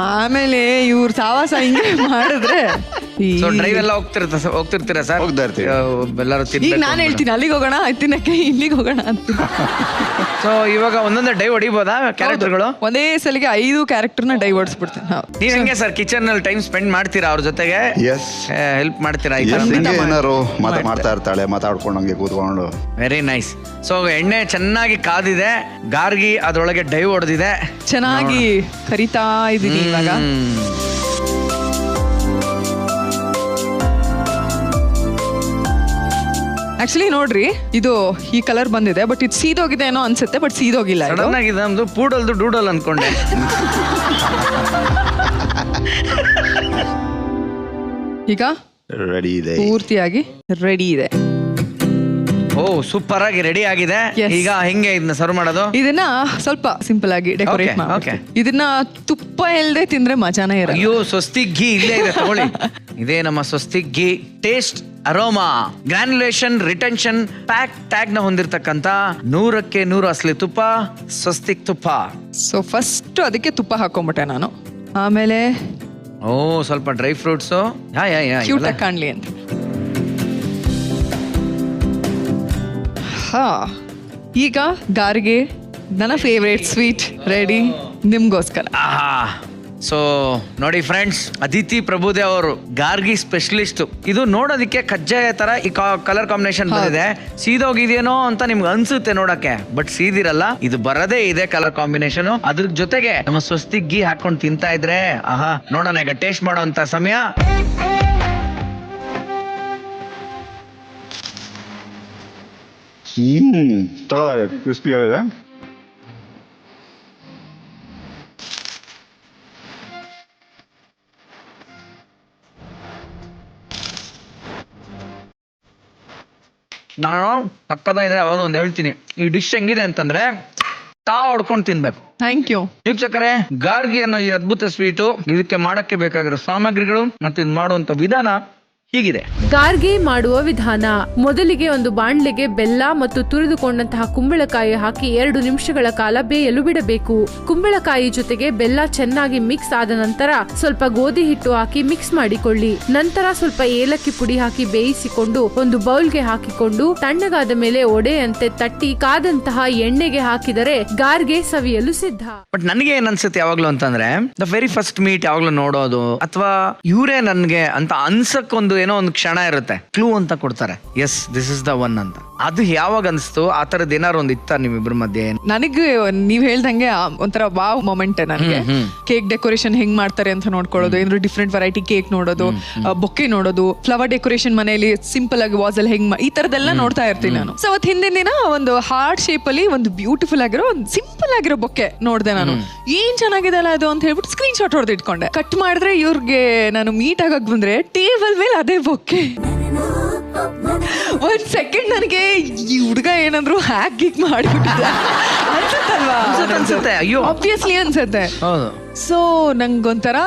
ಆಮೇಲೆ ಇವ್ರ ಸಾವಾಸ ಹಿಂಗೆ ಮಾಡಿದ್ರೆ ಡ್ರೈವ್ ಎಲ್ಲ ಹೋಗ್ತಿರ್ತೀರಾ ಸರ್? ಹೋಗ್ತಾ ಇರ್ತೀವಿ. ಎಲ್ಲರೂ ಈಗ ನಾನು ಹೇಳ್ತೀನಿ ಅಲ್ಲಿಗೆ ಹೋಗೋಣ, ತಿನ್ನಕ್ಕೆ ಇಲ್ಲಿಗೆ ಹೋಗೋಣ ಅಂತ. ಸೊ ಇವಾಗ ಒಂದೊಂದೇ ಡೈ ಹೊಡಿಬೋದಾ ಕ್ಯಾರೆಕ್ಟರ್ಗಳು? ಒಂದೇ ಸಲಿಗೆ 5 ಕ್ಯಾರೆಕ್ಟರ್ನ ಡೈ ಹೊಡಿಸ್ಬಿಡ್ತೀನಿ. ನೀವ್ ಹೆಂಗೆ ಸರ್ ಕಿಚನ್ ನಲ್ಲಿ ಟೈಮ್ ಸ್ಪೆಂಡ್ ಮಾಡ್ತೀರಾ ಅವ್ರ ಜೊತೆಗೆ? ಎಸ್, ಹೆಲ್ಪ್ ಮಾಡ್ತೀರಾ? ಏನಾರು ಮಾಡ್ತಾ ಇರ್ತಾಳೆ, ಮಾತಾಡ್ಕೊಂಡು ಹಂಗೆ ಕೂತ್ಕೊಂಡು. Very nice. ಸೊ ಎಣ್ಣೆ ಚೆನ್ನಾಗಿ ಕಾದಿದೆ, ಗಾರ್ಗಿ ಅದ್ರೊಳಗೆ ಡೈ ಹೊಡೆದಿದೆ, ಚೆನ್ನಾಗಿ ಕರಿತಾ ಇದೀನಿ ಇವಾಗ. ಆಕ್ಚುಲಿ ನೋಡ್ರಿ, ಇದು ಈ ಕಲರ್ ಬಂದಿದೆ, ಬಟ್ ಇದು ಸೀದೋಗಿದೆ ಏನೋ ಅನ್ಸುತ್ತೆ, ಬಟ್ ಸೀದೋಗಿಲ್ಲ. ಸಡನ್ ಆಗಿ ನಮ್ದು ಪೂಡಲ್ದು ಡೂಡಲ್ ಅನ್ಕೊಂಡೆ. ಈಗ ರೆಡಿ ಇದೆ, ಪೂರ್ತಿಯಾಗಿ ರೆಡಿ ಇದೆ. ಓ, ಸೂಪರ್ ಆಗಿ ರೆಡಿ ಆಗಿದೆ. Yes. ಈಗ ಹೆಂಗೆ ಇದನ್ನ ಸರ್ವ್ ಮಾಡೋದು? ಇದನ್ನ ಸ್ವಲ್ಪ ಸಿಂಪಲ್ ಆಗಿ ಡೆಕೋರೇಟ್ Okay, ಮಾಡಿ. okay. ಇದನ್ನ ತುಪ್ಪ ಇಲ್ಲದೆ ತಿಂದ್ರೆ ಮಜಾನೇ ಇರಲ್ಲ. ಅಯ್ಯೋ, ಸ್ವಸ್ತಿಕ್ ಘೀ ಇಲ್ಲೇ ಇದೆ, ತಗೊಳ್ಳಿ. ಇದೇ ನಮ್ಮ Swastik ghee. Taste, aroma, granulation, retention, pack tag ನ ಹೊಂದಿರತಕ್ಕಂತ 100ಕ್ಕೆ 100 ಅಸಲಿ ತುಪ್ಪ, ಸ್ವಸ್ತಿಕ್ ತುಪ್ಪ. ಸೊ ಫಸ್ಟ್ ಅದಕ್ಕೆ ತುಪ್ಪ ಹಾಕೊಂಡ್ಬಿಟ್ಟೆ ನಾನು. ಆಮೇಲೆ ಓ, ಸ್ವಲ್ಪ ಡ್ರೈ ಫ್ರೂಟ್ಸ್ ಕ್ಯೂಟ್ ಆಗಿ ಕಾಣ್ಲಿ ಅಂತ. ಈಗ ಗಾರಿಗೆ ನನ್ನ ಫೇವ್ರೇಟ್ ಸ್ವೀಟ್ ರೆಡಿ ನಿಮ್ಗೋಸ್ಕರ. ಸೊ ನೋಡಿ ಫ್ರೆಂಡ್ಸ್, ಅದಿತಿ ಪ್ರಭುದೇವ್ ಅವರು ಗಾರ್ಗಿ ಸ್ಪೆಷಲಿಸ್ಟ್. ಇದು ನೋಡೋದಕ್ಕೆ ಕಜ್ಜಾಯ ತರ ಈ ಕಲರ್ ಕಾಂಬಿನೇಷನ್ ಬಂದಿದೆ. ಸೀದೋಗಿದೇನೋ ಅಂತ ನಿಮ್ಗೆ ಅನ್ಸುತ್ತೆ ನೋಡಕ್ಕೆ, ಬಟ್ ಸೀದಿರಲ್ಲ. ಇದು ಬರದೇ ಇದೆ ಕಲರ್ ಕಾಂಬಿನೇಷನ್. ಅದ್ರ ಜೊತೆಗೆ ನಮ್ಮ ಸ್ವಸ್ತಿಕ್ ಘೀ ಹಾಕೊಂಡು ತಿಂತಾ ಇದ್ರೆ ನೋಡೋಣ. ಈಗ ಟೇಸ್ಟ್ ಮಾಡೋ ಅಂತ ಸಮಯ. ಕ್ರಿಸ್ಪಿ ಆಗಿದೆ. ನಾನು ಪಕ್ಕದ ಅವಾಗ ಒಂದು ಹೇಳ್ತೀನಿ, ಈ ಡಿಶ್ ಹೆಂಗಿದೆ ಅಂತಂದ್ರೆ ಹೊಡ್ಕೊಂಡು ತಿನ್ಬೇಕು. ಥ್ಯಾಂಕ್ ಯು ವೀಕ್ಷಕರೇ, ಗಾರ್ಗಿ ಅನ್ನೋ ಈ ಅದ್ಭುತ ಸ್ವೀಟು, ಇದಕ್ಕೆ ಮಾಡಕ್ಕೆ ಬೇಕಾಗಿರೋ ಸಾಮಗ್ರಿಗಳು ಮತ್ತು ಇದು ಮಾಡುವಂತ ವಿಧಾನ ಹೀಗಿದೆ. ಗಾರ್ಗೆ ಮಾಡುವ ವಿಧಾನ: ಮೊದಲಿಗೆ ಒಂದು ಬಾಣ್ಲೆಗೆ ಬೆಲ್ಲ ಮತ್ತು ತುರಿದುಕೊಂಡಂತಹ ಕುಂಬಳಕಾಯಿ ಹಾಕಿ 2 ನಿಮಿಷಗಳ ಕಾಲ ಬೇಯಲು ಬಿಡಬೇಕು. ಕುಂಬಳಕಾಯಿ ಜೊತೆಗೆ ಬೆಲ್ಲ ಚೆನ್ನಾಗಿ ಮಿಕ್ಸ್ ಆದ ನಂತರ ಸ್ವಲ್ಪ ಗೋಧಿ ಹಿಟ್ಟು ಹಾಕಿ ಮಿಕ್ಸ್ ಮಾಡಿಕೊಳ್ಳಿ. ನಂತರ ಸ್ವಲ್ಪ ಏಲಕ್ಕಿ ಪುಡಿ ಹಾಕಿ ಬೇಯಿಸಿಕೊಂಡು ಒಂದು ಬೌಲ್ಗೆ ಹಾಕಿಕೊಂಡು ತಣ್ಣಗಾದ ಮೇಲೆ ಒಡೆಯಂತೆ ತಟ್ಟಿ ಕಾದಂತಹ ಎಣ್ಣೆಗೆ ಹಾಕಿದರೆ ಗಾರ್ಗೆ ಸವಿಯಲು ಸಿದ್ಧ. ಬಟ್ ನನಗೆ ಏನ್ ಅನ್ಸುತ್ತೆ ಯಾವಾಗ್ಲೂ ಅಂತಂದ್ರೆ, ದ ವೆರಿ ಫಸ್ಟ್ ಮೀಟ್ ಯಾವಾಗ್ಲೂ ನೋಡೋದು ಅಥವಾ ಇವರೇ ನನ್ಗೆ ಅಂತ ಅನ್ಸಕ್ ಒಂದು ಏನೋ ಒಂದು ಕ್ಷಣ ಇರುತ್ತೆ, ಕ್ಲೂ ಅಂತ ಕೊಡ್ತಾರೆ, yes this is the one ಅಂತ. ಅದು ಯಾವಾಗ ಅನ್ಸ್ತು? ಆ ತರದ್ ಏನಾರು ಒಂದು ಇತ್ತ ನಿಮ್ಮಿಬ್ರ ಮಧ್ಯೆ? ನನಗೆ ನೀವ್ ಹೇಳ್ದಂಗೆ ಒಂಥರ ವಾವ್ ಮೊಮೆಂಟ್. ನನಗೆ ಕೇಕ್ ಡೆಕೋರೇಷನ್ ಹೆಂಗ್ ಮಾಡ್ತಾರೆ ಅಂತ ನೋಡ್ಕೊಳ್ಳೋದು, ಏನಾದ್ರು ಡಿಫ್ರೆಂಟ್ ವೆರೈಟಿ ಕೇಕ್ ನೋಡೋದು, ಬೊಕ್ಕೆ ನೋಡೋದು, ಫ್ಲವರ್ ಡೆಕೋರೇಷನ್ ಮನೆಯಲ್ಲಿ ಸಿಂಪಲ್ ಆಗಿ ವಾಸಲ್ ಹೆಂಗ್ ಈ ತರದೆಲ್ಲ ನೋಡ್ತಾ ಇರ್ತೀನಿ ನಾನು. ಸೊ ಅವತ್ತು ಹಿಂದಿನ ದಿನ ಒಂದು ಹಾರ್ಟ್ ಶೇಪ್ ಅಲ್ಲಿ ಒಂದು ಬ್ಯೂಟಿಫುಲ್ ಆಗಿರೋ ಒಂದು ಸಿಂಪಲ್ ಆಗಿರೋ ಬೊಕ್ಕೆ ನೋಡ್ದೆ ನಾನು. ಏನ್ ಚೆನ್ನಾಗಿದೆ ಅಲ್ಲ ಅದು ಅಂತ ಹೇಳ್ಬಿಟ್ಟು ಸ್ಕ್ರೀನ್ ಶಾಟ್ ಹೊಡೆದು ಇಟ್ಕೊಂಡೆ. ಕಟ್ ಮಾಡಿದ್ರೆ ಇವ್ರಿಗೆ ನಾನು ಮೀಟ್ ಆಗಕ್ ಬಂದ್ರೆ ಟೇಬಲ್ ಮೇಲೆ ಅದೇ ಬೊಕ್ಕೆ. ಒಂದ್ ಸೆಕೆಂಡ್ ನನಗೆ ಈ ಹುಡುಗ ಏನಂದ್ರು ಹ್ಯಾಕ್ ಗೀಕ್ ಮಾಡಿಬಿಟ್ಟಿದ್ದ ಅನ್ಸುತ್ತಲ್ವಾ? ಅನ್ಸುತ್ತೆ. ಅಯ್ಯೋ, ಆಬ್ವಿಯಸ್ಲಿ ಅನ್ಸುತ್ತೆ. ಹೌದು. ಸೊ ನಂಗೊಂಥರ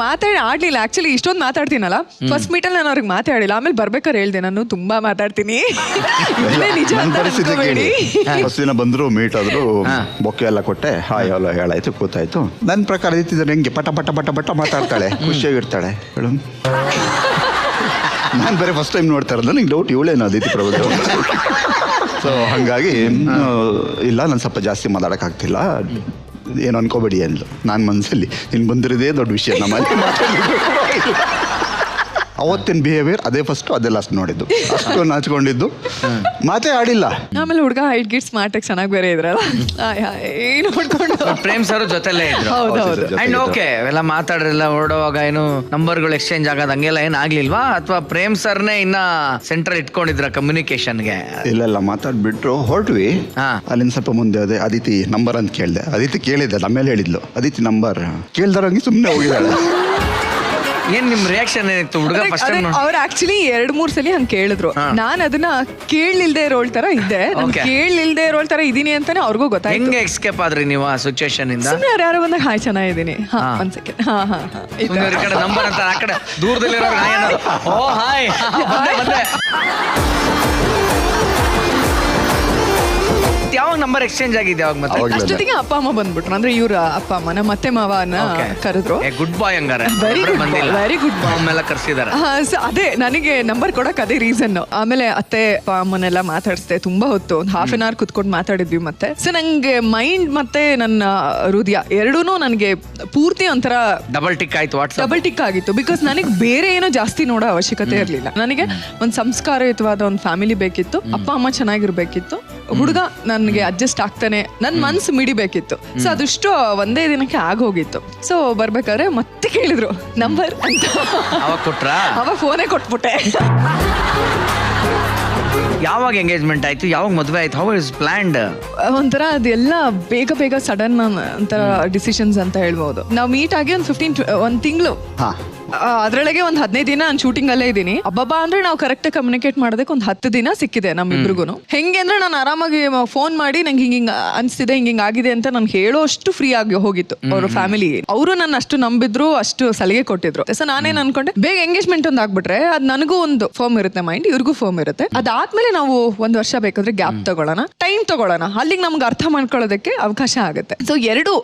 ಮಾತಾಡಿ ಆಡ್ಲಿಲ್ಲ. ಆಕ್ಚುಲಿ ಇಷ್ಟೊಂದು ಮಾತಾಡ್ತೀನಲ್ಲ, ಫಸ್ಟ್ ಮೀಟಲ್ಲಿ ನಾನು ಅವ್ರಿಗೆ ಮಾತಾಡಿಲ್ಲ. ಆಮೇಲೆ ಬರ್ಬೇಕಾದ್ರೆ ಹೇಳ್ದೆ ನಾನು ತುಂಬಾ ಮಾತಾಡ್ತೀನಿ, ಇಲ್ಲೇ ನಿಜ ಅಂತ ಅನ್ಕೋಬೇಡಿ. ಫಸ್ಟ್ ದಿನ ಬಂದ್ರು, ಮೀಟ್ ಆದ್ರು, ಬೊಕ್ಕೆ ಎಲ್ಲ ಕೊಟ್ಟೆ, ಹಾಯ್ ಎಲ್ಲ ಹೇಳಾಯ್ತು, ಕೂತಾಯ್ತು. ನನ್ನ ಪ್ರಕಾರ ಇದ್ದಿದ್ರೆ ಹೆಂಗೆ ಪಟ ಪಟ ಪಟ ಪಟ ಮಾತಾಡ್ತಾಳೆ, ಖುಷಿಯಾಗಿರ್ತಾಳೆ. ನಾನು ಬೇರೆ ಫಸ್ಟ್ ಟೈಮ್ ನೋಡ್ತಾ ಇರೋದು, ನಂಗೆ ಡೌಟ್ ಇವಳೇನು ಅದಿತಿ ಪ್ರಭುದೇವ. ಸೊ ಹಾಗಾಗಿ ಇಲ್ಲ, ನಾನು ಸ್ವಲ್ಪ ಜಾಸ್ತಿ ಮಾತಾಡೋಕ್ಕಾಗ್ತಿಲ್ಲ, ಏನು ಅನ್ಕೋಬೇಡಿ ಅಂದ್ಲು. ನಾನು ಮನಸ್ಸಲ್ಲಿ ನೀನು ಬಂದಿರೋದೇ ದೊಡ್ಡ ವಿಷಯ, ನಮ್ಮಲ್ಲಿ ಅವತ್ತಿನ ಬಿಹೇವಿಯರ್ ಅದೇ ಫಸ್ಟ್ ಅದೇ ಲಾಸ್ಟ್ ನೋಡಿದ್ದು. ಅಷ್ಟು ನಾಚ್ಕೊಂಡಿದ್ದು, ಮಾತೇ ಆಡಿಲ್ಲ. ಆಮೇಲೆ ಹುಡುಗ ಹೈಟ್ ಗಿಟ್ ಸ್ಮಾರ್ಟ್ ಆಗಿ ಚೆನ್ನಾಗಿ ಬೇರೆ ಇದ್ರಲ್ಲ, ನೋಡ್ಕೊಂಡು ಪ್ರೇಮ್ ಸರ್ ಜೊತೆಲೇ ಇದ್ರು. ಹೌದೌದು. ಅಂಡ್ ಓಕೆ, ಎಲ್ಲ ಮಾತಾಡ್ರೆಲ್ಲ ಹೊರಡುವಾಗ ಏನು ನಂಬರ್ಗಳು ಎಕ್ಸ್ಚೇಂಜ್ ಆಗೋದು ಹಂಗೆಲ್ಲ ಏನು ಆಗ್ಲಿಲ್ವಾ? ಅಥವಾ ಪ್ರೇಮ್ ಸರ್ನೇ ಇನ್ನ ಸೆಂಟ್ರಲ್ ಇಟ್ಕೊಂಡಿದ್ರ ಕಮ್ಯುನಿಕೇಶನ್ಗೆ? ಇಲ್ಲ, ಮಾತಾಡ್ಬಿಟ್ರು, ಹೊರಟ್ವಿ. ಅಲ್ಲಿಂದ ಸ್ವಲ್ಪ ಮುಂದೆ ಅದೇ ಅದಿತಿ ನಂಬರ್ ಅಂತ ಕೇಳಿದೆ. ಅದಿತಿ ಕೇಳಿದ್ದೆ, ಆಮೇಲೆ ಹೇಳಿದ್ಲು ಅದಿತಿ ನಂಬರ್. ಕೇಳ್ದಾರಂಗೆ ಸುಮ್ಮನೆ ಹೋಗಿದ್ದಾಳೆ. ಏನ್ ನಿಮ್ ರಿಯಾಕ್ಷನ್ ಏನಿತ್ತು ಹುಡುಗ ಫಸ್ಟ್ ಟೈಮ್? ಅವ್ರು ಆಕ್ಚುಲಿ 2-3 ಸಲ ಹಂಗೆ ಕೇಳಿದ್ರು. ನಾನು ಅದನ್ನ ಕೇಳಲಿಲ್ದೇ ಇರೋಳ್ ತರ ಇದ್ದೆ, ಕೇಳಲಿಲ್ದೇ ಇರೋಳ್ ತರ ಇದೀನಿ ಅಂತಾನೆ ಅವ್ರಿಗೂ ಗೊತ್ತಾಯ್ತು. ಹೆಂಗೆ ಎಸ್ಕೇಪ್ ಆದ್ರಿ ನೀವು ಆ ಸಿಚುವೇಶನ್ ಇಂದ? ಸುಮ್ಮನೆ ಯಾರು ಬಂದಾಗ ಹಾಯ್ ಚೆನ್ನಾಗಿದ್ದೀನಿ, ಒಂದ್ ಸೆಕೆಂಡ್, ಈ ಕಡೆ ನಂಬರ್ ಅಂತ, ಆ ಕಡೆ ದೂರದಲ್ಲಿರೋ ಓ ಹಾಯ್ ಬಂದೆ. ಯಾವಾಗ ನಂಬರ್ ಎಕ್ಸ್ಚೇಂಜ್ ಆಗಿದೆ? ಯಾವಾಗ ಮತ್ತೆ? ಅಷ್ಟೊತ್ತಿಗೆ ಅಪ್ಪ ಅಮ್ಮ ಬಂದ್ಬಿಟ್ರು. ಅಂದ್ರೆ ಇವ್ರ ಅಪ್ಪ ಅಮ್ಮನ ಮತ್ತೆ ಮಾವನ ಕರೆದ್ರು. ಗುಡ್ ಬಾಯ್ ಹಂಗಾರೆ. ವೆರಿ ಗುಡ್ ಬಾಯ್ ಅಮ್ಮೆಲ್ಲ ಕರ್ಸಿದಾರೆ. ಅದೇ ನನಗೆ ನಂಬರ್ ಕೊಡಕ್ ಅದೇ ರೀಸನ್. ಆಮೇಲೆ ಅತ್ತೆ ಅಪ್ಪ ಅಮ್ಮನೆಲ್ಲ ಮಾತಾಡಿಸ್ದೆ ತುಂಬಾ ಹೊತ್ತು, ಒಂದು ಹಾಫ್ ಅನ್ ಅವರ್ ಕುತ್ಕೊಂಡು ಮಾತಾಡಿದ್ವಿ. ಮತ್ತೆ ಸೊ ನಂಗೆ ಮೈಂಡ್ ಮತ್ತೆ ನನ್ನ ಹೃದಯ ಎರಡೂನು ನನಗೆ ಪೂರ್ತಿ ಒಂಥರ ಡಬಲ್ ಟಿಕ್ ಆಯ್ತು, ಡಬಲ್ ಟಿಕ್ ಆಗಿತ್ತು. ಬಿಕಾಸ್ ನನಗೆ ಬೇರೆ ಏನೋ ಜಾಸ್ತಿ ನೋಡೋ ಅವಶ್ಯಕತೆ ಇರಲಿಲ್ಲ. ನನಗೆ ಒಂದು ಸಂಸ್ಕಾರಯುತವಾದ ಒಂದು ಫ್ಯಾಮಿಲಿ ಬೇಕಿತ್ತು, ಅಪ್ಪ ಅಮ್ಮ ಚೆನ್ನಾಗಿರ್ಬೇಕಿತ್ತು, ಹುಡುಗ ನನಗೆ ಅಡ್ಜಸ್ಟ್ ಆಗ್ತಾನೆ, ನನ್ನ ಮನ್ಸು ಮಿಡಿಬೇಕಿತ್ತು. ಸೊ ಅದಷ್ಟು ಒಂದೇ ದಿನಕ್ಕೆ ಆಗೋಗಿತ್ತು. ಸೊ ಬರ್ಬೇಕಾದ್ರೆ ಮತ್ತೆ ಕೇಳಿದ್ರು ನಂಬರ್ ಅಂತ, ಅವಾಗ ಫೋನೇ ಕೊಟ್ಬಿಟ್ಟೆ. ಯಾವಾಗ ಎಂಗೇಜ್ಮೆಂಟ್ ಆಯ್ತು? ಯಾವಾಗ ಮದುವೆ ಆಯ್ತು? How is planned? ಒಂಥರ ಅದೆಲ್ಲ ಬೇಗ ಸಡನ್ ಒಂಥರ ಡಿಸಿಷನ್ಸ್ ಅಂತ ಹೇಳ್ಬೋದು. ನಾವು ಮೀಟ್ ಆಗಿ ಒಂದು ತಿಂಗಳು, ಅದ್ರೊಳಗೆ ಒಂದು 15 ದಿನ ನಾನು ಶೂಟಿಂಗ್ ಅಲ್ಲೇ ಇದ್ದೀನಿ. ಅಬ್ಬಬ್ಬಾ ಅಂದ್ರೆ ನಾವು ಕರೆಕ್ಟ್ ಕಮ್ಯುನಿಕೇಟ್ ಮಾಡೋದಕ್ಕೆ ಒಂದು 10 ದಿನ ಸಿಕ್ಕಿದೆ ನಮ್ಮಿಬ್ರಿಗೂ. ಹೆಂಗೆ ಅಂದ್ರೆ ನಾನು ಆರಾಮಾಗಿ ಫೋನ್ ಮಾಡಿ ನಂಗೆ ಹಿಂಗ ಅನ್ಸ್ತಿದೆ, ಹಿಂಗ ಆಗಿದೆ ಅಂತ ನಾನು ಹೇಳೋಷ್ಟು ಫ್ರೀ ಆಗಿ ಹೋಗಿತ್ತು ಅವ್ರ ಫ್ಯಾಮಿಲಿ. ಅವರು ನನ್ನ ಅಷ್ಟು ನಂಬಿದ್ರು, ಅಷ್ಟು ಸಲಿಗೆ ಕೊಟ್ಟಿದ್ರು. ಸೊ ನಾನೇನ್ ಅನ್ಕೊಂಡೆ, ಬೇಗ ಎಂಗೇಜ್ಮೆಂಟ್ ಒಂದು ಆಗ್ಬಿಟ್ರೆ ಅದು ನನಗೂ ಒಂದು ಫರ್ಮ್ ಇರುತ್ತೆ ಮೈಂಡ್, ಇವ್ರಿಗೂ ಫರ್ಮ್ ಇರುತ್ತೆ. ಅದಾದ್ಮೇಲೆ ನಾವು 1 ವರ್ಷ ಬೇಕಾದ್ರೆ ಗ್ಯಾಪ್ ತಗೊಳ್ಳೋಣ, ಟೈಮ್ ತಗೊಳ್ಳೋಣ, ಅಲ್ಲಿಗೆ ನಮ್ಗೆ ಅರ್ಥ ಮಾಡ್ಕೊಳ್ಳೋದಕ್ಕೆ ಅವಕಾಶ ಆಗುತ್ತೆ. ಸೊ 2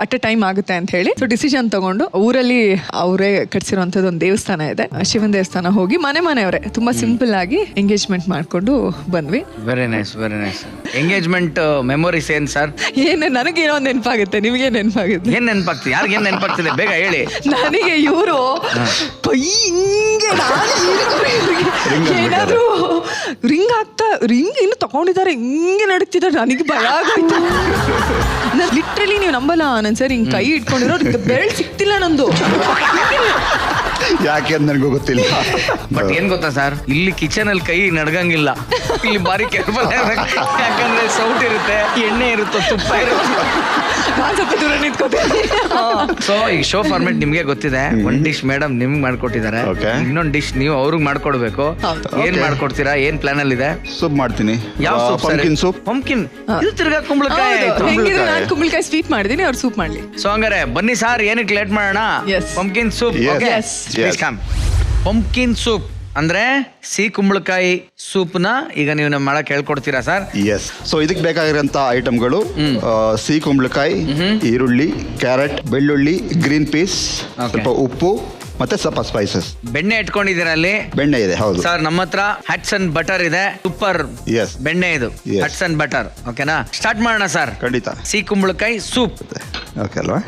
ಅಟ್ ಎ ಟೈಮ್ ಆಗುತ್ತೆ ಅಂತ ಹೇಳಿ ಸೊ ಡಿಸಿಷನ್ ತಗೊಂಡು ಊರಲ್ಲಿ ಅವರೇ ಕಟ್ಸಿರೋ ಒಂದು ದೇವಸ್ಥಾನ ಇದೆ, ಶಿವನ ದೇವಸ್ಥಾನ, ಹೋಗಿ ಮನೆಯವರೇ ತುಂಬಾ ಸಿಂಪಲ್ ಆಗಿ ಎಂಗೇಜ್ಮೆಂಟ್ ಮಾಡ್ಕೊಂಡು ಬಂದ್ವಿ. Very nice, very nice. Engagement memories ಏನ್ ಸರ್? ಏನು ನನಗೇನೋ ನೆನಪಾಗುತ್ತೆ, ನಿಮ್ಗೆ ನೆನಪಾಗುತ್ತೆ? ಏನ್ ನೆನಪಾಗ್ತದೆ? ಯಾರಿಗೆ ಏನ್ ನೆನಪಾಗ್ತಿದೆ ಬೇಗ ಹೇಳಿ. ನನಗೆ ಇವರು ಏನಾದ್ರು ರಿಂಗ್ ಆಗ್ತಾ, ರಿಂಗ್ ಇನ್ನು ತಗೊಂಡಿದ್ದಾರೆ, ಹಿಂಗೆ ನಡೀತಿದ್ದಾರೆ. ನನಗೆ ಭಯ ಆಗೋಯ್ತು. ನಾನು ಲಿಟ್ರಲಿ, ನೀವು ನಂಬಲ್ಲ, ನನ್ ಸರ್ ಹಿಂಗ್ ಕೈ ಇಟ್ಕೊಂಡಿರೋ ಬೆರಳು ಸಿಕ್ತಿಲ್ಲ ನಂದು. ಯಾಕೆ ಅಂತ ನನಗೂ ಗೊತ್ತಿಲ್ಲ. ಬಟ್ ಏನ್ ಗೊತ್ತಾ ಸರ್, ಇಲ್ಲಿ ಕಿಚನ್ ಅಲ್ಲಿ ಕೈ ನಡ್ಗಂಗಿಲ್ಲ, ಇಲ್ಲಿ ಬಾರಿ ಕೇರ್ಫುಲ್ ಯಾಕಂದ್ರೆ ಸೌಟ್ ಇರುತ್ತೆ, ಎಣ್ಣೆ ಇರುತ್ತೆ, ತುಪ್ಪ ಇರುತ್ತೆ. ಸ್ವಲ್ಪ ದೂರ ನಿಂತ್ಕೋತೀನಿ. ಸೊ ಈಗ ಶೋ ಫಾರ್ಮೆಟ್ ನಿಮ್ಗೆ ಗೊತ್ತಿದೆ. ಒಂದ್ ಡಿಶ್ ಮೇಡಮ್ ನಿಮ್ಗೆ ಮಾಡ್ಕೊಟ್ಟಿದ್ದಾರೆ, ಇನ್ನೊಂದ್ ಡಿಶ್ ನೀವು ಅವ್ರಿಗೆ ಮಾಡ್ಕೊಡ್ಬೇಕು. ಏನ್ ಮಾಡ್ಕೊಡ್ತೀರಾ? ಏನ್ ಪ್ಲಾನ್ ಅಲ್ಲಿ ಇದೆ? ಸೂಪ್ ಮಾಡ್ತೀನಿ. ಯಾವ ಸೂಪ್? Pumpkin soup. ಪಂಪ್ಕಿನ್ ಇದು ತಿರ್ಗಾ ಕುಂಬಳಕಾಯಿ ಆಯ್ತು. ನಾನು ಕುಂಬಳಕಾಯಿ ಸ್ವೀಟ್ ಮಾಡಿದೀನಿ, ಅವ್ರು ಸೂಪ್ ಮಾಡ್ಲಿ. ಸೊ ಹಂಗಾರೆ ಬನ್ನಿ ಸಾರ್, ಏನಕ್ಕೆ ಲೇಟ್ ಮಾಡೋಣ? Pumpkin soup. ಪಂಪ್ಕಿನ್ ಸೂಪ್ ಅಂದ್ರೆ ಸಿಹಿ ಕುಂಬಳಕಾಯಿ ಸೂಪ್ನ ಈಗ ನೀವು ಮಾಡಕ್ ಹೇಳ್ಕೊಡ್ತೀರಾ ಸರ್? ಎಸ್. ಸೊ ಇದಕ್ಕೆ ಬೇಕಾಗಿರೋಂಥ ಐಟಮ್ಗಳು ಸಿಹಿ ಕುಂಬಳಕಾಯಿ, ಈರುಳ್ಳಿ, ಕ್ಯಾರೆಟ್, ಬೆಳ್ಳುಳ್ಳಿ, ಗ್ರೀನ್ ಪೀಸ್, ಸ್ವಲ್ಪ ಉಪ್ಪು ಮತ್ತೆ ಸ್ವಲ್ಪ ಸ್ಪೈಸಸ್. ಬೆಣ್ಣೆ ಇಟ್ಕೊಂಡಿದ್ದೀರಾ ಅಲ್ಲಿ? ಬೆಣ್ಣೆ ಇದೆ, ಹೌದು ಸರ್. ನಮ್ಮ ಹತ್ರ ಹಟ್ಸನ್ ಬಟರ್ ಇದೆ, ಸೂಪರ್ ಬೆಣ್ಣೆ ಇದು, ಹಟ್ಸನ್ ಬಟರ್. ಓಕೆನಾ? ಸ್ಟಾರ್ಟ್ ಮಾಡೋಣ ಸರ್. ಖಂಡಿತ. ಸಿಹಿ ಕುಂಬಳಕಾಯಿ ಸೂಪ್. ಓಕೆ ಅಲ್ವಾ?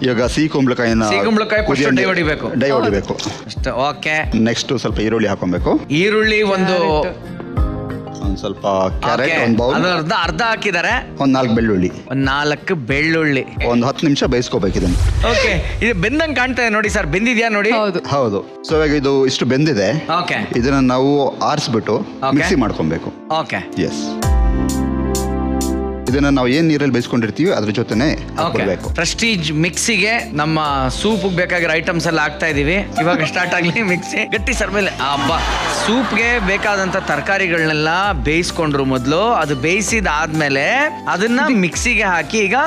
ಇವಾಗ ಸಿಹಿ ಕುಂಬಳಕಾಯಿನ ಡೈ ಹೊಡಿಬೇಕು. ಅಷ್ಟೇ. ಓಕೆ. ನೆಕ್ಸ್ಟ್ ಸ್ವಲ್ಪ ಈರುಳ್ಳಿ ಹಾಕೊಬೇಕು. ಈರುಳ್ಳಿ ಒಂದು ಸ್ವಲ್ಪ ಕ್ಯಾರೆಟ್ ಒಂದು ಬೌಲ್, ಅರ್ಧ ಹಾಕಿದ್ದಾರೆ. ಒಂದು 4 ಬೆಳ್ಳುಳ್ಳಿ, ಒಂದು 4 ಬೆಳ್ಳುಳ್ಳಿ. ಒಂದು 10 ನಿಮಿಷ ಬೇಯಿಸ್ಕೋಬೇಕು ಇದನ್ನು. ಓಕೆ. ಇದು ಬೆಂದಂಗೆ ಕಾಣ್ತಾ ಇದೆ ನೋಡಿ ಸರ್, ಬೆಂದಿದ್ಯಾ ನೋಡಿ? ಹೌದು. ಸೊ ಇವಾಗ ಇದು ಇಷ್ಟು ಬೆಂದಿದೆ. ಓಕೆ. ಇದನ್ನ ನಾವು ಆರಿಸ್ಬಿಟ್ಟು ಮಿಕ್ಸಿ ಮಾಡ್ಕೊಬೇಕು. ಓಕೆ. ಎಸ್. ಇದನ್ನ ನಾವು ಏನ್ ನೀರಲ್ಲಿ ಬೇಯಿಸ್ಕೊಂಡಿರ್ತೀವಿ ಅದ್ರ ಜೊತೆನೆ ಹಾಕ್ಬಿಡ್ಬೇಕು. ಪ್ರೆಸ್ಟೀಜ್ ಮಿಕ್ಸಿಗೆ ನಮ್ಮ ಸೂಪ್ ಬೇಕಾಗಿರೋ ಐಟಮ್ಸ್ ಎಲ್ಲ ಹಾಕ್ತಾ ಇದೀವಿ. ಇವಾಗ ಸ್ಟಾರ್ಟ್ ಆಗ್ಲಿ ಮಿಕ್ಸಿ. ಗಟ್ಟಿ ಸರ್ ಮೇಲೆ ಹಬ್ಬ. ಸೂಪ್ಗೆ ಬೇಕಾದಂತ ತರಕಾರಿಗಳನ್ನೆಲ್ಲ ಬೇಯಿಸ್ಕೊಂಡ್ರು ಮೊದಲು. ಅದು ಬೇಯಿಸಿದಾದ್ಮೇಲೆ ಅದನ್ನ ಮಿಕ್ಸಿಗೆ ಹಾಕಿ ಈಗ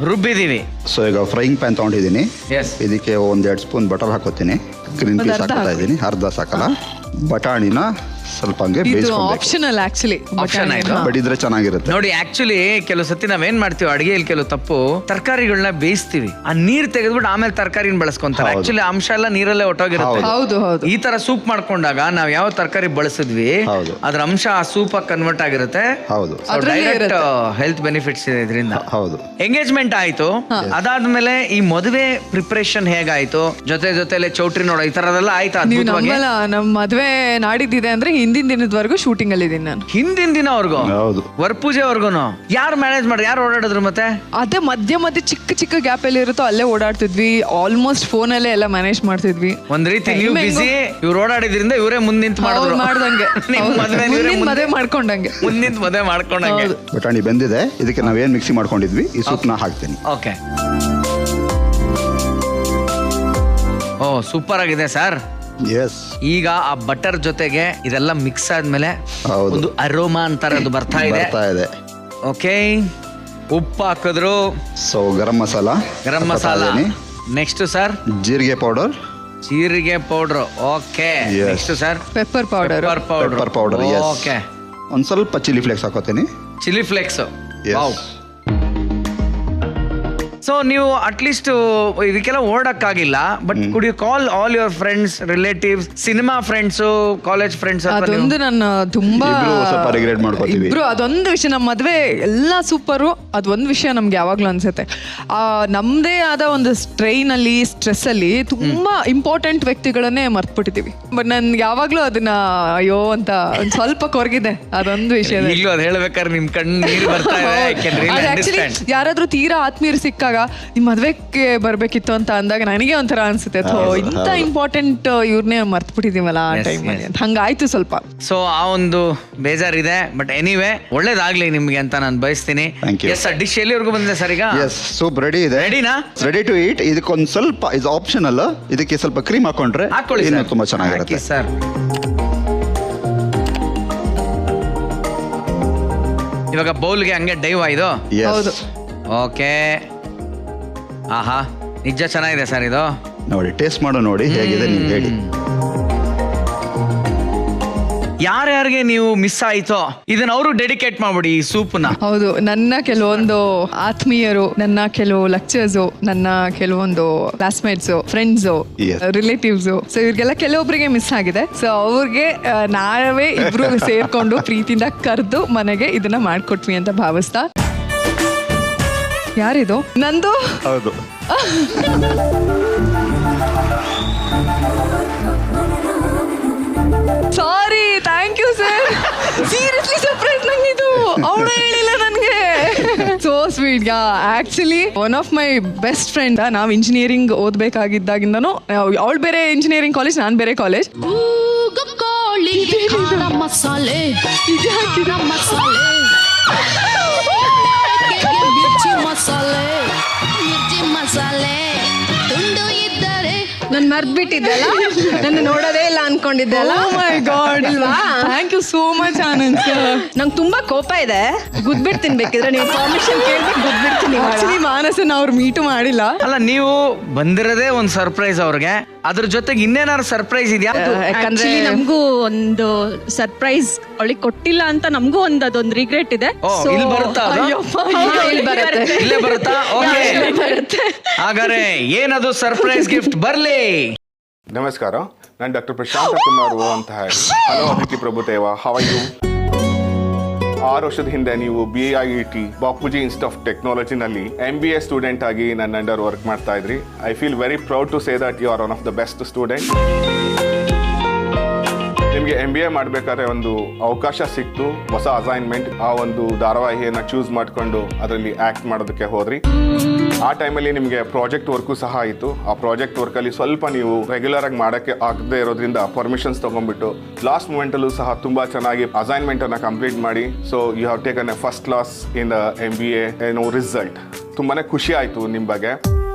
ರುಬ್ಬಿದೀವಿ. ಸೊ ಈಗ ಫ್ರೈಯಿಂಗ್ ಪ್ಯಾನ್ ತಗೊಂಡಿದ್ದೀನಿ. ಎಸ್. ಇದಕ್ಕೆ 1-2 ಸ್ಪೂನ್ ಬಟರ್ ಹಾಕೋತೀನಿ. ಗ್ರೀನ್ ಪೀಸ್ ಹಾಕ್ತಾ ಇದ್ದೀನಿ, ಅರ್ಧ ಸಾಕಲ್ಲ. ಬಟಾಣಿನ ಸ್ವಲ್ಪ ಹಂಗೆ ಇದು ಬೇಯಿಸ್ಕೊಬೇಕು. Optional actually. ಆಪ್ಷನ್ ಆಯ್ತು. ಬಡಿದ್ರೆ ಚೆನ್ನಾಗಿರುತ್ತೆ. ನೋಡಿ ಆಕ್ಚುಲಿ ಕೆಲವು ಸತಿ ನಾವೇನ್ ಮಾಡ್ತೀವಿ ಅಡಿಗೆಯಲ್ಲಿ ಕೆಲವು ತಪ್ಪು, ತರಕಾರಿಗಳನ್ನ ಬೇಯಿಸ್ತೀವಿ, ಆ ನೀರ್ ತೆಗೆದ್ಬಿಟ್ಟು ಆಮೇಲೆ ತರಕಾರಿನ ಬಳಸ್ಕೊಂತಾರೆ. ಹೌದು. ಆಕ್ಚುಲಿ ಅಂಶ ಎಲ್ಲ ನೀರಲ್ಲೇ ಹೊಟ್ಟೋಗಿರುತ್ತೆ. ಹೌದು ಹೌದು. ಈ ತರ ಸೂಪ್ ಮಾಡ್ಕೊಂಡಾಗ ನಾವ್ ಯಾವ ತರಕಾರಿ ಬಳಸಿದ್ವಿ ಹೌದು. ಅದ್ರ ಅಂಶ ಆ ಸೂಪ್ ಕನ್ವರ್ಟ್ ಆಗಿರುತ್ತೆ. ಹೌದು ಅದ್ರಲ್ಲೇ ಡೈರೆಕ್ಟ್ ಇರುತ್ತೆ. ಹೆಲ್ತ್ ಬೆನಿಫಿಟ್ಸ್ ಇದೆ ಇದರಿಂದ. ಹೌದು. ಎಂಗೇಜ್ಮೆಂಟ್ ಆಯ್ತು, ಅದಾದ್ಮೇಲೆ ಈ ಮದುವೆ ಪ್ರಿಪರೇಷನ್ ಹೇಗಾಯ್ತು? ಜೊತೆಲೆ ಚೌಟ್ರಿ ನೋಡೋ ಈ ತರದೆಲ್ಲ ಆಯ್ತಾ? ನೀವು ಅದ್ಭುತವಾಗಿ. ನಮ್ಮಲ್ಲ, ನಮ್ಮ ಮದ್ವೆ ನಾಡಿದ್ದಿದೆ ಅಂದ್ರೆ ಹಿಂದಿನ ದಿನದವರೆಗೂ ಶೂಟಿಂಗ್ ಅಲ್ಲಿ ಇದೀನಿ ನಾನು. ಹಿಂದಿನ ದಿನವರೆಗೂ ಹೌದು. ವರಪೂಜೆವರೆಗೂ ಯಾರು ಮ್ಯಾನೇಜ್ ಮಾಡಿ ಯಾರು ಓಡಾಡಿದ್ರು? ಮತ್ತೆ ಅದೇ ಮಧ್ಯ ಚಿಕ್ಕ ಗ್ಯಾಪ್ ಎಲ್ಲಿ ಇರುತ್ತೋ ಅಲ್ಲೇ ಓಡಾಡ್ತಿದ್ವಿ. ಆಲ್ಮೋಸ್ಟ್ ಫೋನಲ್ಲೇ ಎಲ್ಲ ಮ್ಯಾನೇಜ್ ಮಾಡ್ತಿದ್ವಿ. ಒಂದ್ ರೀತಿ ನೀವು Time ಬಿಸಿ, ಇವ್ರು ಓಡಾಡಿದ್ರಿಂದ ಇವರೇ ಮುಂದಿಂತ ಅವ್ರು ಮಾಡ್ದಂಗೆ ಮದ್ವೆ ಮಾಡ್ಕೊಂಡಂಗೆ. ಮುಂದಿಂತ ಮದುವೆ ಮಾಡ್ಕೊಂಡಂಗೆ. ಹೌದು. ಬಟಾಣಿ ಬೆಂದಿದೆ. ಇದಕ್ಕೆ ನಾವೇನ್ ಮಿಕ್ಸಿ ಮಾಡ್ಕೊಂಡಿದ್ವಿ ಈ ಸೂಪ್ನ ಹಾಕ್ತೀನಿ. ಓಕೆ. ಓ ಸೂಪರ್ ಆಗಿದೆ ಸರ್. ಎಸ್. ಈಗ ಆ ಬಟರ್ ಜೊತೆಗೆ ಇದೆಲ್ಲ ಮಿಕ್ಸ್ ಆದ್ಮೇಲೆ ಹೌದು. ಒಂದು ಅರೋಮಾ ಅಂತಾರೆ, ಅದು ಬರ್ತಾ ಇದೆ. ಓಕೆ. ಉಪ್ಪು ಹಾಕಿದ್ರು. So garam masala. Next sir ಜೀರಿಗೆ ಪೌಡರ್. ಜೀರಿಗೆ powder. Okay. Yes. Next sir pepper powder. Pepper powder. Okay. ಒಂದ್ ಸ್ವಲ್ಪ ಚಿಲ್ಲಿ ಫ್ಲೇಕ್ಸ್ ಹಾಕೋತೀನಿ. Chilli flakes. Yes. ಸೊ ನೀವು ಅಟ್ಲೀಸ್ಟ್ ಇದಕ್ಕೆಲ್ಲ ಓಡಕ್ಕಾಗಿಲ್ಲ, but could you call all your friends, relatives, cinema friends, college friends? ಅದೊಂದು ನನ್ನ ತುಂಬಾ ಇಬ್ರು ಸ್ವಲ್ಪ ರಿಗ್ರೆಟ್ ಮಾಡ್ಕೋತೀವಿ. ಇಬ್ರು ಅದೊಂದು ವಿಷಯ. ನಮ್ಮ ಮದ್ವೆ ಎಲ್ಲ ಸೂಪರು. ಅದೊಂದು ವಿಷಯ ನಮ್ಗೆ ಯಾವಾಗ್ಲೂ ಅನ್ಸುತ್ತೆ, ನಮ್ದೇ ಆದ ಒಂದು ಸ್ಟ್ರೈನ್ ಅಲ್ಲಿ, ಸ್ಟ್ರೆಸ್ ಅಲ್ಲಿ ತುಂಬಾ ಇಂಪಾರ್ಟೆಂಟ್ ವ್ಯಕ್ತಿಗಳನ್ನೇ ಮರ್ತ್ಬಿಟ್ಟಿದೀವಿ. ಬಟ್ ನನ್ಗೆ ಯಾವಾಗ್ಲೂ ಅದನ್ನ ಅಯ್ಯೋ ಅಂತ ಒಂದ್ ಸ್ವಲ್ಪ ಕೊರಗಿದೆ ಅದೊಂದು ವಿಷಯ. ಈಗಲೂ ಅದು ಹೇಳ್ಬೇಕಾದ್ರೆ ನಿಮ್ ಕಣ್ಣು ನೀರು ಬರ್ತಾ ಇದೆ. I can really understand. ಯಾರಾದ್ರೂ ತೀರಾ ಆತ್ಮೀಯರು ಸಿಕ್ಕಾಗ ನಿಮ್ ಮದ್ವೆಗೆ ಬರ್ಬೇಕಿತ್ತು ಅಂತ ಅಂದಾಗ ನನಗೆ ಒಂಥರ ಅನ್ಸುತ್ತೆ, ಇಂತ ಇಂಪಾರ್ಟೆಂಟ್ ಇವ್ರನ್ನೇ ಮರ್ತ್ಬಿಟ್ಟಿದೀವಲ್ಲ ಆ ಟೈಮ್ ಅಲ್ಲಿ. ಹಂಗಾಯ್ತು ಸ್ವಲ್ಪ. ಸೊ ಆ ಒಂದು ಬೇಜಾರಿದೆ. ಬಟ್ ಎನಿವೇ ಒಳ್ಳೇದಾಗ್ಲಿ ನಿಮ್ಗೆ ಅಂತ ನಾನು ಬಯಸ್ತೀನಿ. Thank you. Yes sir. Dish ಎಲ್ಲಿವರೆಗೂ ಬಂದಿದೆ ಸರ್ ಈಗ? ಎಸ್. ಸೂಪ್ ರೆಡಿ ಇದೆ. ರೆಡಿನಾ? Ready to eat. ಇದಕ್ಕೊಂದು ಸ್ವಲ್ಪ ಇದು ಆಪ್ಷನಲ್. ಇದಕ್ಕೆ ಸ್ವಲ್ಪ ಕ್ರೀಮ್ ಹಾಕೊಂಡ್ರೆ ಹಾಕೊಳ್ಳಿ ಇನ್ನೂ ತುಂಬಾ ಚೆನ್ನಾಗಿರುತ್ತೆ ಸರ್. ಇವಾಗ ಬೌಲ್ಗೆ ಹಂಗೆ ಡೈವ್ ಆಯ್ತು. ಹೌದು. ಓಕೆ. ಆಹಾ, ನಿಜ ಚೆನ್ನಾಗಿದೆ ಸರ್ ಇದು. ನೋಡಿ ಟೇಸ್ಟ್ ಮಾಡೋ, ನೋಡಿ ಹೇಗಿದೆ ನೀವು ಹೇಳಿ. ಯಾರ್ಯಾರಿಗೆ ನೀವು ಮಿಸ್ ಆಯ್ತೋ ಇದನ್ನ ಅವರು ಡೆಡಿಕೇಟ್ ಮಾಡ್ಬಿಡಿ ಈ ಸೂಪ್ನ. ಹೌದು. ನನ್ನ ಕೆಲವೊಂದು ಆತ್ಮೀಯರು, ನನ್ನ ಕೆಲವು ಲೆಕ್ಚರ್ಸ್, ನನ್ನ ಕೆಲವೊಂದು classmates, friends, Yes. Relatives, so ಇವ್ರಿಗೆಲ್ಲ ಕೆಲವೊಬ್ಬರಿಗೆ ಮಿಸ್ ಆಗಿದೆ. ಸೊ ಅವ್ರಿಗೆ ನಾವೇ ಇಬ್ರು ಸೇರ್ಕೊಂಡು ಪ್ರೀತಿಯಿಂದ ಕರೆದು ಮನೆಗೆ ಇದನ್ನ ಮಾಡ್ಕೊಟ್ವಿ ಅಂತ ಭಾವಿಸ್ತಾ. ಯಾರಿದು? ನಂದು. ಹೌದು. Sorry. Thank you sir. Seriously surprise ನಂಗಿದು. ಅವಳೇ ಹೇಳಿಲ್ಲ ನನಗೆ. So sweet. Actually one of my best friend. ನಾವು ಇಂಜಿನಿಯರಿಂಗ್ ಓದ್ಬೇಕಾಗಿದ್ದಾಗಿಂದನು, ಅವಳು ಬೇರೆ ಇಂಜಿನಿಯರಿಂಗ್ ಕಾಲೇಜ್, ನಾನು ಬೇರೆ ಕಾಲೇಜ್. ಮಸಾಲೆ ಮಸಾಲೆ ತುಂಡು ಇದ್ದರೆ ನನ್ ಮರ್ತ್ಬಿಟ್ಟಿದ್ದಲ್ಲ, ನನ್ನ ನೋಡೋದೇ ಇಲ್ಲ ಅನ್ಕೊಂಡಿದ್ದೆಲ್ಲ. Oh my God. ಇಲ್ವಾ? Thank you so much Anand sir. ನಂಗೆ ತುಂಬಾ ಕೋಪ ಇದೆ, ಗುದ್ಬಿಡ್ತೀನಿ. ಬೇಕಿದ್ರೆ ನೀವು ಪರ್ಮಿಷನ್ ಕೇಳ್ಬೇಕು, ಗುದ್ಬಿಡ್ತೀನಿ. ಆಕ್ಚುಲಿ ಮಾನಸನ ಅವ್ರು ಮೀಟು ಮಾಡಿಲ್ಲ. ಅಲ್ಲ, ನೀವು ಬಂದಿರೋದೇ ಒಂದು ಸರ್ಪ್ರೈಸ್ ಅವ್ರಿಗೆ, ಅದ್ರ ಜೊತೆಗೆ ಇನ್ನೇನಾದ್ರು ಸರ್ಪ್ರೈಸ್ ಇದೆಯಾ? ಯಾಕಂದ್ರೆ ನಮಗೂ ಒಂದು ಸರ್ಪ್ರೈಸ್ ಅವಳಿಗೆ ಕೊಟ್ಟಿಲ್ಲ ಅಂತ ನಮಗೂ ಅದೊಂದು ರಿಗ್ರೆಟ್ ಇದೆ. ಓ, ಇಲ್ಲಿ ಬರುತ್ತಾ ಅದು? ಇಲ್ಲಿ ಬರುತ್ತೆ. ಇಲ್ಲೇ ಬರುತ್ತಾ? ಓಕೆ. ಹಾಗಾದ್ರೆ ಏನದು ಸರ್ಪ್ರೈಸ್ ಗಿಫ್ಟ್? ಬರ್ಲಿ. ನಮಸ್ಕಾರ, ನಾನು ಡಾಕ್ಟರ್ ಪ್ರಶಾಂತ ಕುಮಾರ್ ಅಂತ ಹೇಳಿ. ಹಲೋ ಅತಿಥಿ ಪ್ರಭುದೇವ, ಹೌ ಆರ್ ಯು? 6 ವರ್ಷದ ಹಿಂದೆ ನೀವು BIET ಬಾಪೂಜಿ ಇನ್ಸ್ಟಿಟ್ಯೂಟ್ ಆಫ್ ಟೆಕ್ನಾಲಜಿನಲ್ಲಿ MBA ಸ್ಟೂಡೆಂಟ್ ಆಗಿ ನನ್ನ ಅಂಡರ್ ವರ್ಕ್ ಮಾಡ್ತಾ ಇದ್ರಿ. I feel very proud to say that you are one of the best student. ನಿಮಗೆ MBA ಮಾಡಬೇಕಾದ್ರೆ ಒಂದು ಅವಕಾಶ ಸಿಕ್ತು, ಹೊಸ ಅಸೈನ್ಮೆಂಟ್, ಆ ಒಂದು ಧಾರಾವಾಹಿಯನ್ನ ಚೂಸ್ ಮಾಡ್ಕೊಂಡು ಅದರಲ್ಲಿ ಆಕ್ಟ್ ಮಾಡೋದಕ್ಕೆ ಹೋದ್ರಿ. ಆ ಟೈಮಲ್ಲಿ ನಿಮಗೆ ಪ್ರಾಜೆಕ್ಟ್ ವರ್ಕು ಸಹ ಆಯಿತು. ಆ ಪ್ರಾಜೆಕ್ಟ್ ವರ್ಕಲ್ಲಿ ಸ್ವಲ್ಪ ನೀವು ರೆಗ್ಯುಲರ್ ಆಗಿ ಮಾಡೋಕ್ಕೆ ಆಗದೆ ಇರೋದ್ರಿಂದ ಪರ್ಮಿಷನ್ಸ್ ತೊಗೊಂಡ್ಬಿಟ್ಟು ಲಾಸ್ಟ್ ಮೂಮೆಂಟಲ್ಲೂ ಸಹ ತುಂಬ ಚೆನ್ನಾಗಿ ಅಸೈನ್ಮೆಂಟನ್ನು ಕಂಪ್ಲೀಟ್ ಮಾಡಿ. So you have taken a first class in the MBA result. ತುಂಬಾ ಖುಷಿ ಆಯಿತು ನಿಮ್ಮ ಬಗ್ಗೆ.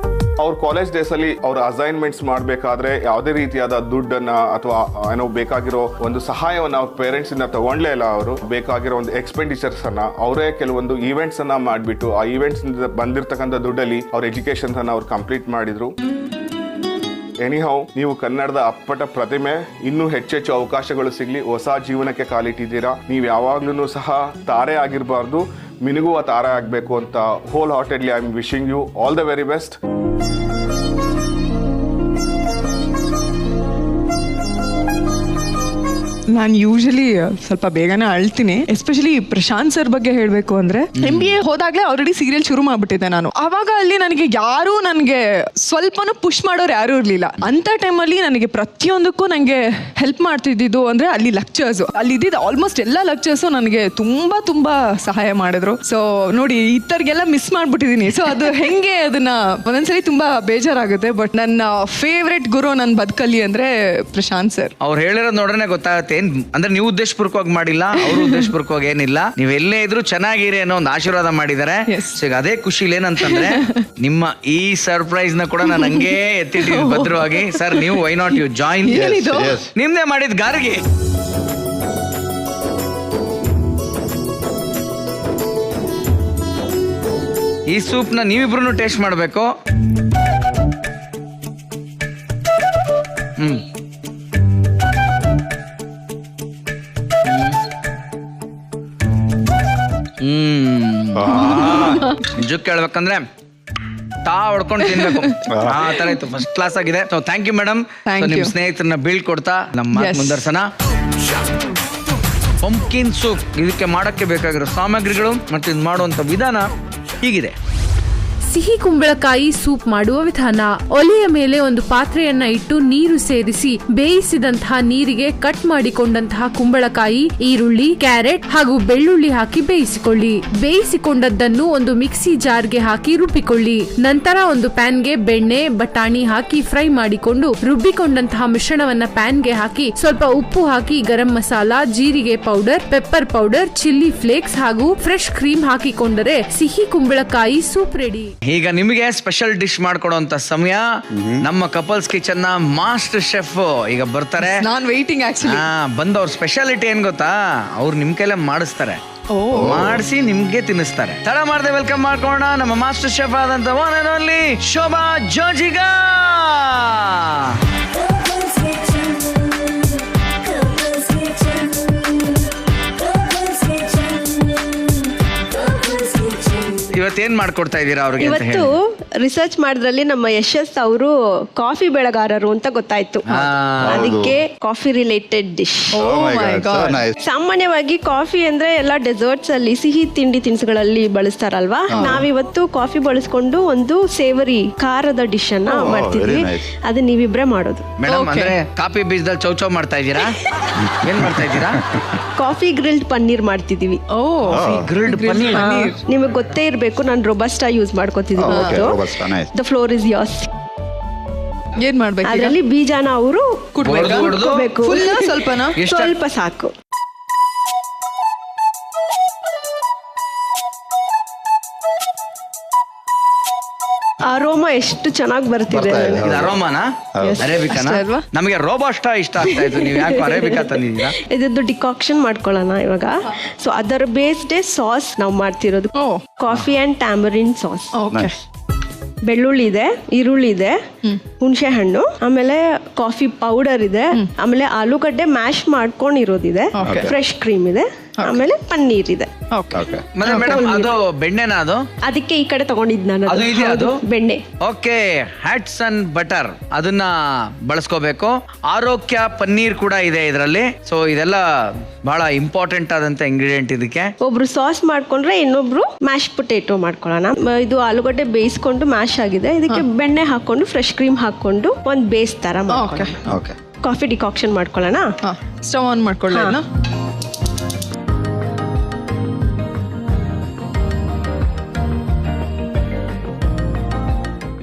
ಅವ್ರ ಕಾಲೇಜ್ ಡೇಸಲ್ಲಿ ಅವ್ರ ಅಸೈನ್ಮೆಂಟ್ಸ್ ಮಾಡಬೇಕಾದ್ರೆ ಯಾವುದೇ ರೀತಿಯಾದ ದುಡ್ಡನ್ನ ಅಥವಾ ಬೇಕಾಗಿರೋ ಒಂದು ಸಹಾಯವನ್ನು ಅವ್ರ ಪೇರೆಂಟ್ಸ್ ಇಂದ ತಗೊಂಡ್ಲೇ ಇಲ್ಲ. ಅವರು ಬೇಕಾಗಿರೋ ಒಂದು ಎಕ್ಸ್ಪೆಂಡಿಚರ್ಸ್ ಅನ್ನ ಅವರೇ ಕೆಲವೊಂದು ಈವೆಂಟ್ಸ್ ಅನ್ನ ಮಾಡಿಬಿಟ್ಟು ಆ ಈವೆಂಟ್ಸ್ ಬಂದಿರತಕ್ಕಂಥ ದುಡ್ಡಲ್ಲಿ ಅವ್ರ ಎಜುಕೇಶನ್ ಅನ್ನ ಅವ್ರು ಕಂಪ್ಲೀಟ್ ಮಾಡಿದ್ರು. ಎನಿಹೌ, ನೀವು ಕನ್ನಡದ ಅಪ್ಪಟ ಪ್ರತಿಮೆ. ಇನ್ನೂ ಹೆಚ್ಚೆಚ್ಚು ಅವಕಾಶಗಳು ಸಿಗ್ಲಿ, ಹೊಸ ಜೀವನಕ್ಕೆ ಕಾಲಿಟ್ಟಿದ್ದೀರಾ. ನೀವು ಯಾವಾಗ್ಲೂ ಸಹ ತಾರೆ ಆಗಿರಬಾರ್ದು, ಮಿನುಗುವ ತಾರೆ ಆಗಬೇಕು ಅಂತ wholeheartedly I am wishing you all the very best. ನಾನು ಯೂಶಲಿ ಸ್ವಲ್ಪ ಬೇಗನೆ ಅಳ್ತೀನಿ. ಎಸ್ಪೆಷಲಿ ಪ್ರಶಾಂತ್ ಸರ್ ಬಗ್ಗೆ ಹೇಳಬೇಕು ಅಂದ್ರೆ MBA ಹೋದಾಗ್ಲೇ ಆಲ್ರೆಡಿ ಸೀರಿಯಲ್ ಶುರು ಮಾಡ್ಬಿಟ್ಟಿದ್ದೆ ನಾನು. ಅವಾಗ ಅಲ್ಲಿ ನನಗೆ ಯಾರು ನನಗೆ ಸ್ವಲ್ಪನೂ ಪುಷ್ ಮಾಡೋರು ಯಾರು ಇರ್ಲಿಲ್ಲ. ಅಂತ ಟೈಮಲ್ಲಿ ನನಗೆ ಪ್ರತಿಯೊಂದಕ್ಕೂ ನನಗೆ ಹೆಲ್ಪ್ ಮಾಡ್ತಿದ್ದು ಅಂದ್ರೆ ಅಲ್ಲಿ ಲೆಕ್ಚರ್ಸ್, ಅಲ್ಲಿ ಇದ್ದಿದ್ದು ಆಲ್ಮೋಸ್ಟ್ ಎಲ್ಲ ಲೆಕ್ಚರ್ಸು ನನಗೆ ತುಂಬಾ ಸಹಾಯ ಮಾಡಿದ್ರು. ಸೊ ನೋಡಿ, ಇತರ್ಗೆಲ್ಲ ಮಿಸ್ ಮಾಡ್ಬಿಟ್ಟಿದೀನಿ. ಸೊ ಅದು ಹೆಂಗೆ ಅದನ್ನ ಒಂದೊಂದ್ಸರಿ ತುಂಬಾ ಬೇಜಾರಾಗುತ್ತೆ. ಬಟ್ ನನ್ನ ಫೇವ್ರೆಟ್ ಗುರು ನನ್ನ ಬದುಕಲ್ಲಿ ಅಂದ್ರೆ ಪ್ರಶಾಂತ್ ಸರ್. ಅವ್ರು ಹೇಳಿರೋದು ನೋಡ್ರೆ ಗೊತ್ತಾಗುತ್ತೆ. ಅಂದ್ರೆ ನೀವು ಉದ್ದೇಶಪೂರ್ವಕವಾಗಿ ಮಾಡಿಲ್ಲ, ಅವರು ಉದ್ದೇಶಪೂರ್ವಕವಾಗಿ ಏನಿಲ್ಲ. ನೀವು ಎಲ್ಲೇ ಇದ್ರು ಚೆನ್ನಾಗಿರಿ ಅನ್ನೋ ಒಂದು ಆಶೀರ್ವಾದ ಮಾಡಿದ್ದಾರೆ. ಅದೇ ಖುಷಿಲಿ ಏನಂತಂದ್ರೆ ನಿಮ್ಮ ಈ ಸರ್ಪ್ರೈಸ್ ನ ಕೂಡ ನಾನು ಹಂಗೆ ಎತ್ತಿಟ್ಟಿದ್ದೀನಿ ಭದ್ರವಾಗಿ. ಸರ್, ನೀವು ವೈ ನಾಟ್ ಯು ಜಾಯಿನ್, ನಿಮ್ದೇ ಮಾಡಿದ ಗಾರಿಗೆ. ಈ ಸೂಪ್ ನ ನೀವಿಬ್ರು ಟೇಸ್ಟ್ ಮಾಡ್ಬೇಕು. ನಿಜಕ್ಕೆ ಹೇಳ್ಬೇಕಂದ್ರೆ ಹೊಡ್ಕೊಂಡು ತಿನ್ಬೇಕು, ಆ ತರ ಇತ್ತು. ಫಸ್ಟ್ ಕ್ಲಾಸ್ ಆಗಿದೆ. So thank you madam. ನಿಮ್ ಸ್ನೇಹಿತರನ್ನ ಬೀಳ್ಕೊಡ್ತಾ ನಮ್ಮ ಮುಂದರ್ಸನ. ಪಂಪ್ಕಿನ್ ಸೂಪ್, ಇದಕ್ಕೆ ಮಾಡಕ್ಕೆ ಬೇಕಾಗಿರೋ ಸಾಮಗ್ರಿಗಳು ಮತ್ತು ಇದು ಮಾಡುವಂತ ವಿಧಾನ ಹೀಗಿದೆ. ಸಿಹಿ ಕುಂಬಳಕಾಯಿ ಸೂಪ್ ಮಾಡುವ ವಿಧಾನ: ಒಲೆಯ ಮೇಲೆ ಒಂದು ಪಾತ್ರೆಯನ್ನ ಇಟ್ಟು ನೀರು ಸೇರಿಸಿ ಬೇಯಿಸಿದಂತಹ ನೀರಿಗೆ ಕಟ್ ಮಾಡಿಕೊಂಡಂತಹ ಕುಂಬಳಕಾಯಿ, ಈರುಳ್ಳಿ, ಕ್ಯಾರೆಟ್ ಹಾಗೂ ಬೆಳ್ಳುಳ್ಳಿ ಹಾಕಿ ಬೇಯಿಸಿಕೊಳ್ಳಿ. ಬೇಯಿಸಿಕೊಂಡದ್ದನ್ನು ಒಂದು ಮಿಕ್ಸಿ ಜಾರ್ಗೆ ಹಾಕಿ ರುಬ್ಬಿಕೊಳ್ಳಿ. ನಂತರ ಒಂದು ಪ್ಯಾನ್ಗೆ ಬೆಣ್ಣೆ, ಬಟಾಣಿ ಹಾಕಿ ಫ್ರೈ ಮಾಡಿಕೊಂಡು ರುಬ್ಬಿಕೊಂಡಂತಹ ಮಿಶ್ರಣವನ್ನ ಪ್ಯಾನ್ಗೆ ಹಾಕಿ ಸ್ವಲ್ಪ ಉಪ್ಪು ಹಾಕಿ ಗರಂ ಮಸಾಲ, ಜೀರಿಗೆ powder, pepper powder, chilli flakes ಹಾಗೂ ಫ್ರೆಶ್ ಕ್ರೀಮ್ ಹಾಕಿಕೊಂಡರೆ ಸಿಹಿ ಕುಂಬಳಕಾಯಿ ಸೂಪ್ ರೆಡಿ. ಈಗ ನಿಮಗೆ ಸ್ಪೆಷಲ್ ಡಿಶ್ ಮಾಡ್ಕೊಡುವಂತ ಸಮಯ. ನಮ್ಮ ಕಪಲ್ಸ್ ಕಿಚನ್ ನ ಮಾಸ್ಟರ್ ಶೆಫ್ ಈಗ ಬರ್ತಾರೆ. ನಾನ್ ವೇಟಿಂಗ್ ಆಕ್ಚುಲಿ. ಬಂದ ಅವ್ರ ಸ್ಪೆಷಾಲಿಟಿ ಏನ್ ಗೊತ್ತಾ, ಅವ್ರು ನಿಮ್ ಕೈಲೇ ಮಾಡಿಸ್ತಾರೆ, ಮಾಡಿಸಿ ನಿಮ್ಗೆ ತಿನ್ನಿಸ್ತಾರೆ. ತಡ ಮಾಡದೆ ವೆಲ್ಕಮ್ ಮಾಡ್ಕೋಣ ನಮ್ಮ ಮಾಸ್ಟರ್ ಶೆಫ್ ಆದಂತ ಒನ್ ಅಂಡ್ ಓನ್ಲಿ ಶೋಭಾ ಜೋಜಿಗಾ. ಇವತ್ತೇನ್ ಮಾಡ್ಕೊಡ್ತಾ ಇದೀರಾ ಅವ್ರಿಗೆ? ಇವತ್ತು ರಿಸರ್ಚ್ ಮಾಡಿದ್ರಲ್ಲಿ ನಮ್ಮ ಯಶಸ್ ಅವರು ಕಾಫಿ ಬೆಳೆಗಾರರು ಅಂತ ಗೊತ್ತಾಯ್ತು. ಅದಕ್ಕೆ ಕಾಫಿ ರಿಲೇಟೆಡ್ ಡಿಶ್. ಸಾಮಾನ್ಯವಾಗಿ ಕಾಫಿ ಅಂದ್ರೆ ಎಲ್ಲ ಡೆಸರ್ಟ್ಸ್ ಅಲ್ಲಿ ಸಿಹಿ ತಿಂಡಿ ತಿನಿಸುಗಳಲ್ಲಿ ಬಳಸ್ತಾರಲ್ವಾ. ನಾವಿವತ್ತು ಕಾಫಿ ಬಳಸ್ಕೊಂಡು ಒಂದು ಸೇವರಿ ಖಾರದ ಡಿಶ್ ಅನ್ನ ಮಾಡ್ತಿದ್ವಿ. ಅದು ನೀವಿಬ್ರೆ ಮಾಡೋದು. ಮೇಡಮ್, ಅಂದ್ರೆ ಕಾಫಿ ಬೀಜದಲ್ಲಿ ಚೌಚೌ ಮಾಡ್ತಾ ಇದ್ದೀರಾ? ಏನ್ ಮಾಡ್ತಾ ಇದ್ದೀರಾ? ಕಾಫಿ ಗ್ರಿಲ್ಡ್ ಪನ್ನೀರ್ ಮಾಡ್ತಿದೀವಿ. ಗ್ರಿಲ್ಡ್ ಪನ್ನೀರ್ ನಿಮಗೆ ಗೊತ್ತೇ ಇರ್ಬೇಕು, ನಾನು ರೊಬಸ್ಟಾ ಯೂಸ್ ಮಾಡ್ಕೊತಿದ್ದೀನಿ. The floor is yours. ಏನ್ ಮಾಡ್ಬೇಕು? ಅದರಲ್ಲಿ ಬೀಜನ ಅವರು ಕುಟ್ಬೇಕು. ಸ್ವಲ್ಪ ಸಾಕು. ಅರೋಮಾ ಎಷ್ಟು ಚೆನ್ನಾಗಿ ಬರ್ತಿದೆ. ಅರೋಮಾನಾ? ಅರೇಬಿಕಾನಾ? ನಮಗೆ ರೋಬಸ್ಟಾ ಇಷ್ಟ ಆಗ್ತಾ ಇತ್ತು, ನೀವು ಯಾಕೆ ಅರೇಬಿಕಾ ತಂದಿದ್ದೀರಾ? ಇದದ್ದು ಡಿಕಾಕ್ಷನ್ ಮಾಡ್ಕೊಳ್ಳೋಣ ಇವಾಗ. ಸೊ ಅದರ ಬೇಸ್ಡ್ ಸಾಸ್ ನಾವು ಮಾಡ್ತಿರೋದು ಕಾಫಿ ಅಂಡ್ ಟ್ಯಾಮರಿನ್ ಸಾಸ್. ಬೆಳ್ಳುಳ್ಳಿ ಇದೆ, ಈರುಳ್ಳಿ ಇದೆ, ಹುಣಸೆ ಹಣ್ಣು, ಆಮೇಲೆ ಕಾಫಿ ಪೌಡರ್ ಇದೆ, ಆಮೇಲೆ ಆಲೂಗಡ್ಡೆ ಮ್ಯಾಶ್ ಮಾಡ್ಕೊಂಡಿರೋದಿದೆ, ಫ್ರೆಶ್ ಕ್ರೀಮ್ ಇದೆ, ಆಮೇಲೆ ಪನ್ನೀರ್ ಇದೆ. ಅದು ಬೆಣ್ಣೆನಾ? ಅದು ಅದಕ್ಕೆ ಈ ಕಡೆ ತಗೊಂಡಿದ್ ನಾನು ಬೆಣ್ಣೆ. ಓಕೆ, ಹ್ಯಾಟ್ಸ್ ಅಂಡ್ ಬಟರ್ ಅದನ್ನ ಬಳಸ್ಕೋಬೇಕು. ಆರೋಗ್ಯ ಪನ್ನೀರ್ ಕೂಡ ಇದೆ ಇದರಲ್ಲಿ. ಸೊ ಇದೆಲ್ಲ ಬಹಳ ಇಂಪಾರ್ಟೆಂಟ್ ಆದಂತ ಇಂಗ್ರೀಡಿಯೆಂಟ್ ಇದಕ್ಕೆ. ಒಬ್ರು ಸಾಸ್ ಮಾಡ್ಕೊಂಡ್ರೆ ಇನ್ನೊಬ್ರು ಮ್ಯಾಶ್ ಪೊಟೇಟೊ ಮಾಡ್ಕೊಳ್ಳೋಣ. ಇದು ಆಲೂಗಡ್ಡೆ ಬೇಯಿಸ್ಕೊಂಡು ಮ್ಯಾಶ್ ಆಗಿದೆ, ಇದಕ್ಕೆ ಬೆಣ್ಣೆ ಹಾಕೊಂಡು ಫ್ರೆಶ್ ಕ್ರೀಮ್ ಹಾಕೊಂಡು ಒಂದ್ ಬೇಸ್ ತರ ಕಾಫಿ ಡಿಕಾಕ್ಷನ್ ಮಾಡ್ಕೊಳ್ಳೋಣ. ಸ್ಟವ್ ಆನ್ ಮಾಡ್ಕೊಳ್ಳೋಣ.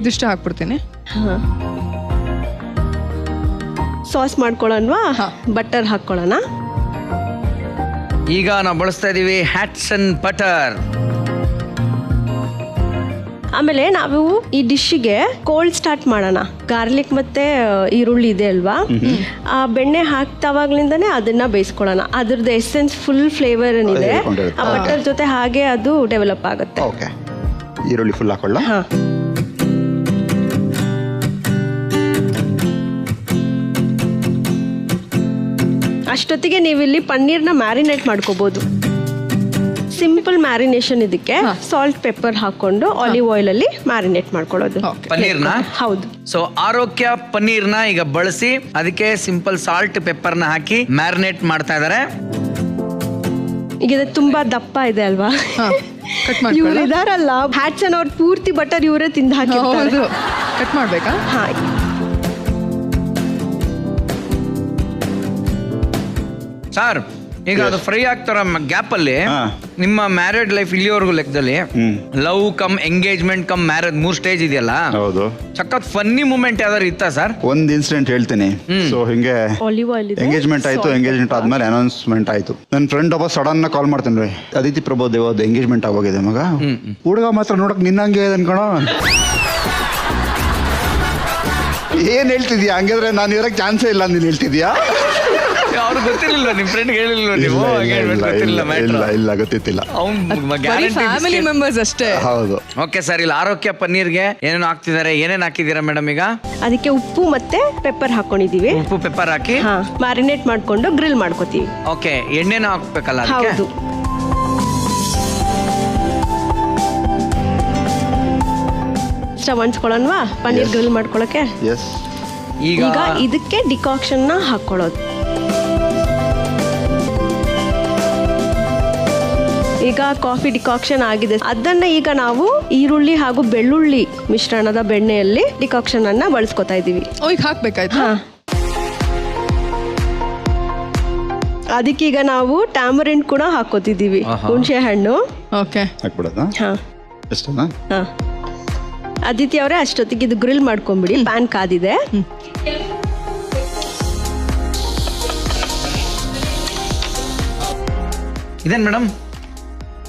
ಇದಿಷ್ಟು ಹಾಕ್ಬಿಡ್ತೀನಿ. ಸಾಸ್ ಮಾಡ್ಕೊಳ್ಳೋಣವಾ? ಬಟರ್ ಹಾಕ್ಕೊಳ್ಳೋಣ. ಈಗ ನಾವು ಬಳಸ್ತಾ ಇದೀವಿ ಹ್ಯಾಟ್ಸನ್ ಬಟರ್. ಆಮೇಲೆ ನಾವು ಈ ಡಿಶ್ಗೆ ಕೋಲ್ಡ್ ಸ್ಟಾರ್ಟ್ ಮಾಡೋಣ. ಗಾರ್ಲಿಕ್ ಮತ್ತೆ ಈರುಳ್ಳಿ ಇದೆ ಅಲ್ವಾ, ಆ ಬೆಣ್ಣೆ ಹಾಕ್ತಾವಾಗ್ಲಿಂದಾನೇ ಅದನ್ನ ಬೇಯಿಸ್ಕೊಳ್ಳೋಣ. ಅದ್ರದ್ದು ಎಸೆನ್ಸ್ ಫುಲ್ ಫ್ಲೇವರ್ ಏನಿದೆ ಆ ಬಟರ್ ಜೊತೆ ಹಾಗೆ ಅದು ಡೆವಲಪ್ ಆಗುತ್ತೆ. ಓಕೆ, ಈರುಳ್ಳಿ ಫುಲ್ ಹಾಕೊಳ್ಳ. ಅಷ್ಟೊತ್ತಿಗೆ ನೀವಿಲ್ಲಿ ಪನ್ನೀರ್ನ ಮ್ಯಾರಿನೇಟ್ ಮಾಡ್ಕೋಬಹುದು. Simple marination. ಇದಕ್ಕೆ ಸಾಲ್ಟ್ ಪೆಪ್ಪರ್ ಹಾಕೊಂಡು ಆಲಿವ್ ಆಯಿಲ್ ಅಲ್ಲಿ ಮ್ಯಾರಿನೇಟ್ ಮಾಡ್ಕೊಳ್ಳೋದು ಪನ್ನೀರ್ನ. ಹೌದು. ಸೊ ಆರೋಗ್ಯ ಪನ್ನೀರ್ನ ಈಗ ಬಳಸಿ ಅದಕ್ಕೆ ಸಿಂಪಲ್ ಸಾಲ್ಟ್ ಪೆಪ್ಪರ್ನ ಹಾಕಿ ಮ್ಯಾರಿನೇಟ್ ಮಾಡ್ತಾ ಇದಾರೆ. ಈಗ ಇದು ತುಂಬಾ ದಪ್ಪ ಇದೆ ಅಲ್ವಾ, ಇವ್ರು ಇದಾರಲ್ಲ ಹ್ಯಾಟ್ಸನ್ ಅವ್ರು ಪೂರ್ತಿ ಬಟರ್ ಇವರೇ ತಿಂದು ಹಾಕಿರ್ತಾರೆ. ಕಟ್ ಮಾಡ್ಬೇಕಾ? ಹಾ. ಸರ್ ಈಗ ಅದು ಫ್ರೈ ಆಗ್ತಾರ ಗ್ಯಾಪ್ ಅಲ್ಲಿ ನಿಮ್ಮ ಮ್ಯಾರೇಡ್ ಲೈಫ್ ಇಲ್ಲಿವರೆಗೂ ಲೆಕ್ಕದಲ್ಲಿ love come engagement come marriage 3 stage ಇದೆಯಲ್ಲ, ಹೌದು, ಸಖತ್ ಫನ್ನಿ ಮೂಮೆಂಟ್ ಯಾವ್ದಾರು ಇತ್ತಾ ಸರ್? ಒಂದ್ ಇನ್ಸಿಡೆಂಟ್ ಹೇಳ್ತೀನಿ. ಸೊ ಹಿಂಗೆ ಆಲಿವ್ ಆಯಿಲ್ ಎಂಗೇಜ್ಮೆಂಟ್ ಆಯ್ತು. ಎಂಗೇಜ್ಮೆಂಟ್ ಆದ್ಮೇಲೆ ಅನೌನ್ಸ್ಮೆಂಟ್ ಆಯ್ತು. ನನ್ನ ಫ್ರೆಂಡ್ ಒಬ್ಬ ಸಡನ್ ಕಾಲ್ ಮಾಡ್ತೇನೆ ರೀ, ಅದಿತಿ ಪ್ರಭುದೇವದ ಎಂಗೇಜ್ಮೆಂಟ್ ಆಗೋಗಿದೆ ಮಗ, ಹುಡುಗ ಮಾತ್ರ ನೋಡಕ್ ನಿನ್ನಂಗೆ ಅನ್ಕೋಣ. ಏನ್ ಹೇಳ್ತಿದ್ಯಾ? ಹಂಗಿದ್ರೆ ನಾನು ಇರಕ್ ಚಾನ್ಸೇ ಇಲ್ಲ ನೀನ್ ಹೇಳ್ತಿದ್ಯಾ? ಅವ್ರು ಗೊತ್ತಿರಲಿಲ್ಲ, ನಿಮ್ ಫ್ರೆಂಡ್ ಹೇಳಿಲ್ವ ನೀವು? ಇಲ್ಲ ಗೊತ್ತಿತ್ತಿಲ್ಲ. ಫ್ಯಾಮಿಲಿ ಮೆಂಬರ್ಸ್ ಅಷ್ಟೇ. ಹೌದು. ಓಕೆ ಸರ್, ಇಲ್ಲಿ ಆರೋಗ್ಯ ಪನ್ನೀರ್ಗೆ ಏನೇನು ಹಾಕ್ತಿದ್ದಾರೆ, ಏನೇನು ಹಾಕಿದ್ದೀರಾ ಮೇಡಮ್? ಈಗ ಅದಕ್ಕೆ ಉಪ್ಪು ಮತ್ತೆ ಪೆಪ್ಪರ್ ಹಾಕೊಂಡಿದೀವಿ. ಉಪ್ಪು ಪೆಪ್ಪರ್ ಹಾಕಿ ಮ್ಯಾರಿನೇಟ್ ಮಾಡ್ಕೊಂಡು ಗ್ರಿಲ್ ಮಾಡ್ಕೋತೀವಿ. ಓಕೆ, ಎಣ್ಣೆನ ಹಾಕ್ಬೇಕಲ್ಲ ಅದಕ್ಕೆ? ಹೌದು. ಸ್ಟವ್ ಹಂಚ್ಕೊಳ್ಳೋಣವಾ ಪನ್ನೀರ್ ಗ್ರಿಲ್ ಮಾಡ್ಕೊಳಕ್ಕೆ? ಈಗ ಇದಕ್ಕೆ ಡಿಕಾಕ್ಷನ್ ನ ಹಾಕೊಳ್ಳೋದು. ಈಗ ಕಾಫಿ ಡಿಕಾಕ್ಷನ್ ಆಗಿದೆ. ಅದನ್ನ ಈಗ ನಾವು ಈರುಳ್ಳಿ ಹಾಗೂ ಬೆಳ್ಳುಳ್ಳಿ ಮಿಶ್ರಣದ ಬೆಣ್ಣೆಯಲ್ಲಿ ಡಿಕಾಕ್ಷನ್ ಅನ್ನ ಬಳಸ್ಕೊತಾ ಇದೀವಿ. ಈಗ ಹಾಕ್ಬೇಕಾಯ್ತು. ಅದಕ್ಕೀಗ ನಾವು ಟ್ಯಾಮರಿನ್ ಕೂಡ ಹಾಕೋತಿದೀವಿ, ಹುಣಸೆ ಹಣ್ಣು. ಓಕೆ, ಹಾಕ್ಬಿಡೋದಾ? ಹಾ. ಅದಿತಿ ಅವರೇ ಅಷ್ಟೊತ್ತಿಗೆ ಇದು ಗ್ರಿಲ್ ಮಾಡ್ಕೊಂಡ್ಬಿಡಿ. ಪ್ಯಾನ್ ಕಾದಿದೆ. ಇದೇನ್ ಮೇಡಮ್?